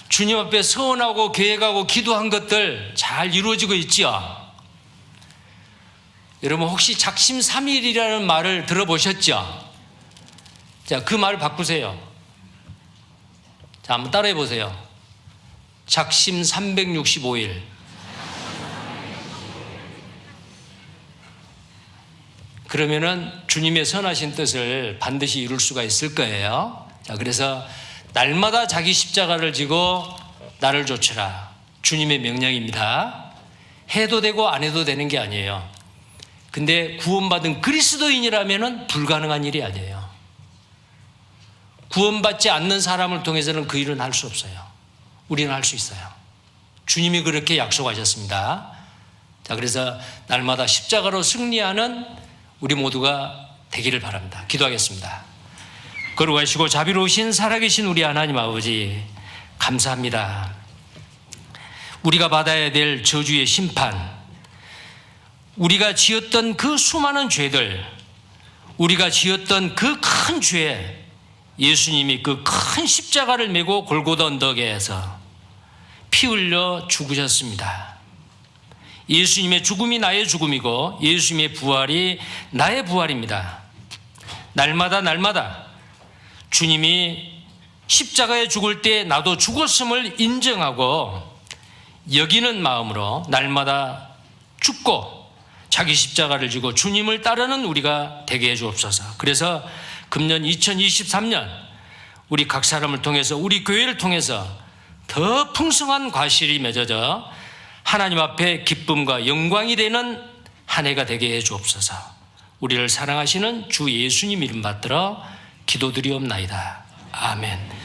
주님 앞에 서원하고 계획하고 기도한 것들 잘 이루어지고 있죠? 여러분 혹시 작심삼일이라는 말을 들어보셨죠? 자, 그 말을 바꾸세요. 자, 한번 따라해 보세요. 작심 365일. 그러면은 주님의 선하신 뜻을 반드시 이룰 수가 있을 거예요. 자, 그래서 날마다 자기 십자가를 지고 나를 좇으라. 주님의 명령입니다. 해도 되고 안 해도 되는 게 아니에요. 근데 구원받은 그리스도인이라면은 불가능한 일이 아니에요. 구원받지 않는 사람을 통해서는 그 일은 할 수 없어요. 우리는 할 수 있어요. 주님이 그렇게 약속하셨습니다. 자, 그래서 날마다 십자가로 승리하는 우리 모두가 되기를 바랍니다. 기도하겠습니다. 거룩하시고 자비로우신 살아계신 우리 하나님 아버지, 감사합니다. 우리가 받아야 될 저주의 심판, 우리가 지었던 그 수많은 죄들, 우리가 지었던 그 큰 죄, 예수님이 그 큰 십자가를 메고 골고다 언덕에서 피 흘려 죽으셨습니다. 예수님의 죽음이 나의 죽음이고 예수님의 부활이 나의 부활입니다. 날마다 주님이 십자가에 죽을 때 나도 죽었음을 인정하고 여기는 마음으로 날마다 죽고 자기 십자가를 지고 주님을 따르는 우리가 되게 해 주옵소서. 그래서 금년 2023년 우리 각 사람을 통해서 우리 교회를 통해서 더 풍성한 과실이 맺어져 하나님 앞에 기쁨과 영광이 되는 한 해가 되게 해 주옵소서. 우리를 사랑하시는 주 예수님 이름 받들어 기도드리옵나이다. 아멘.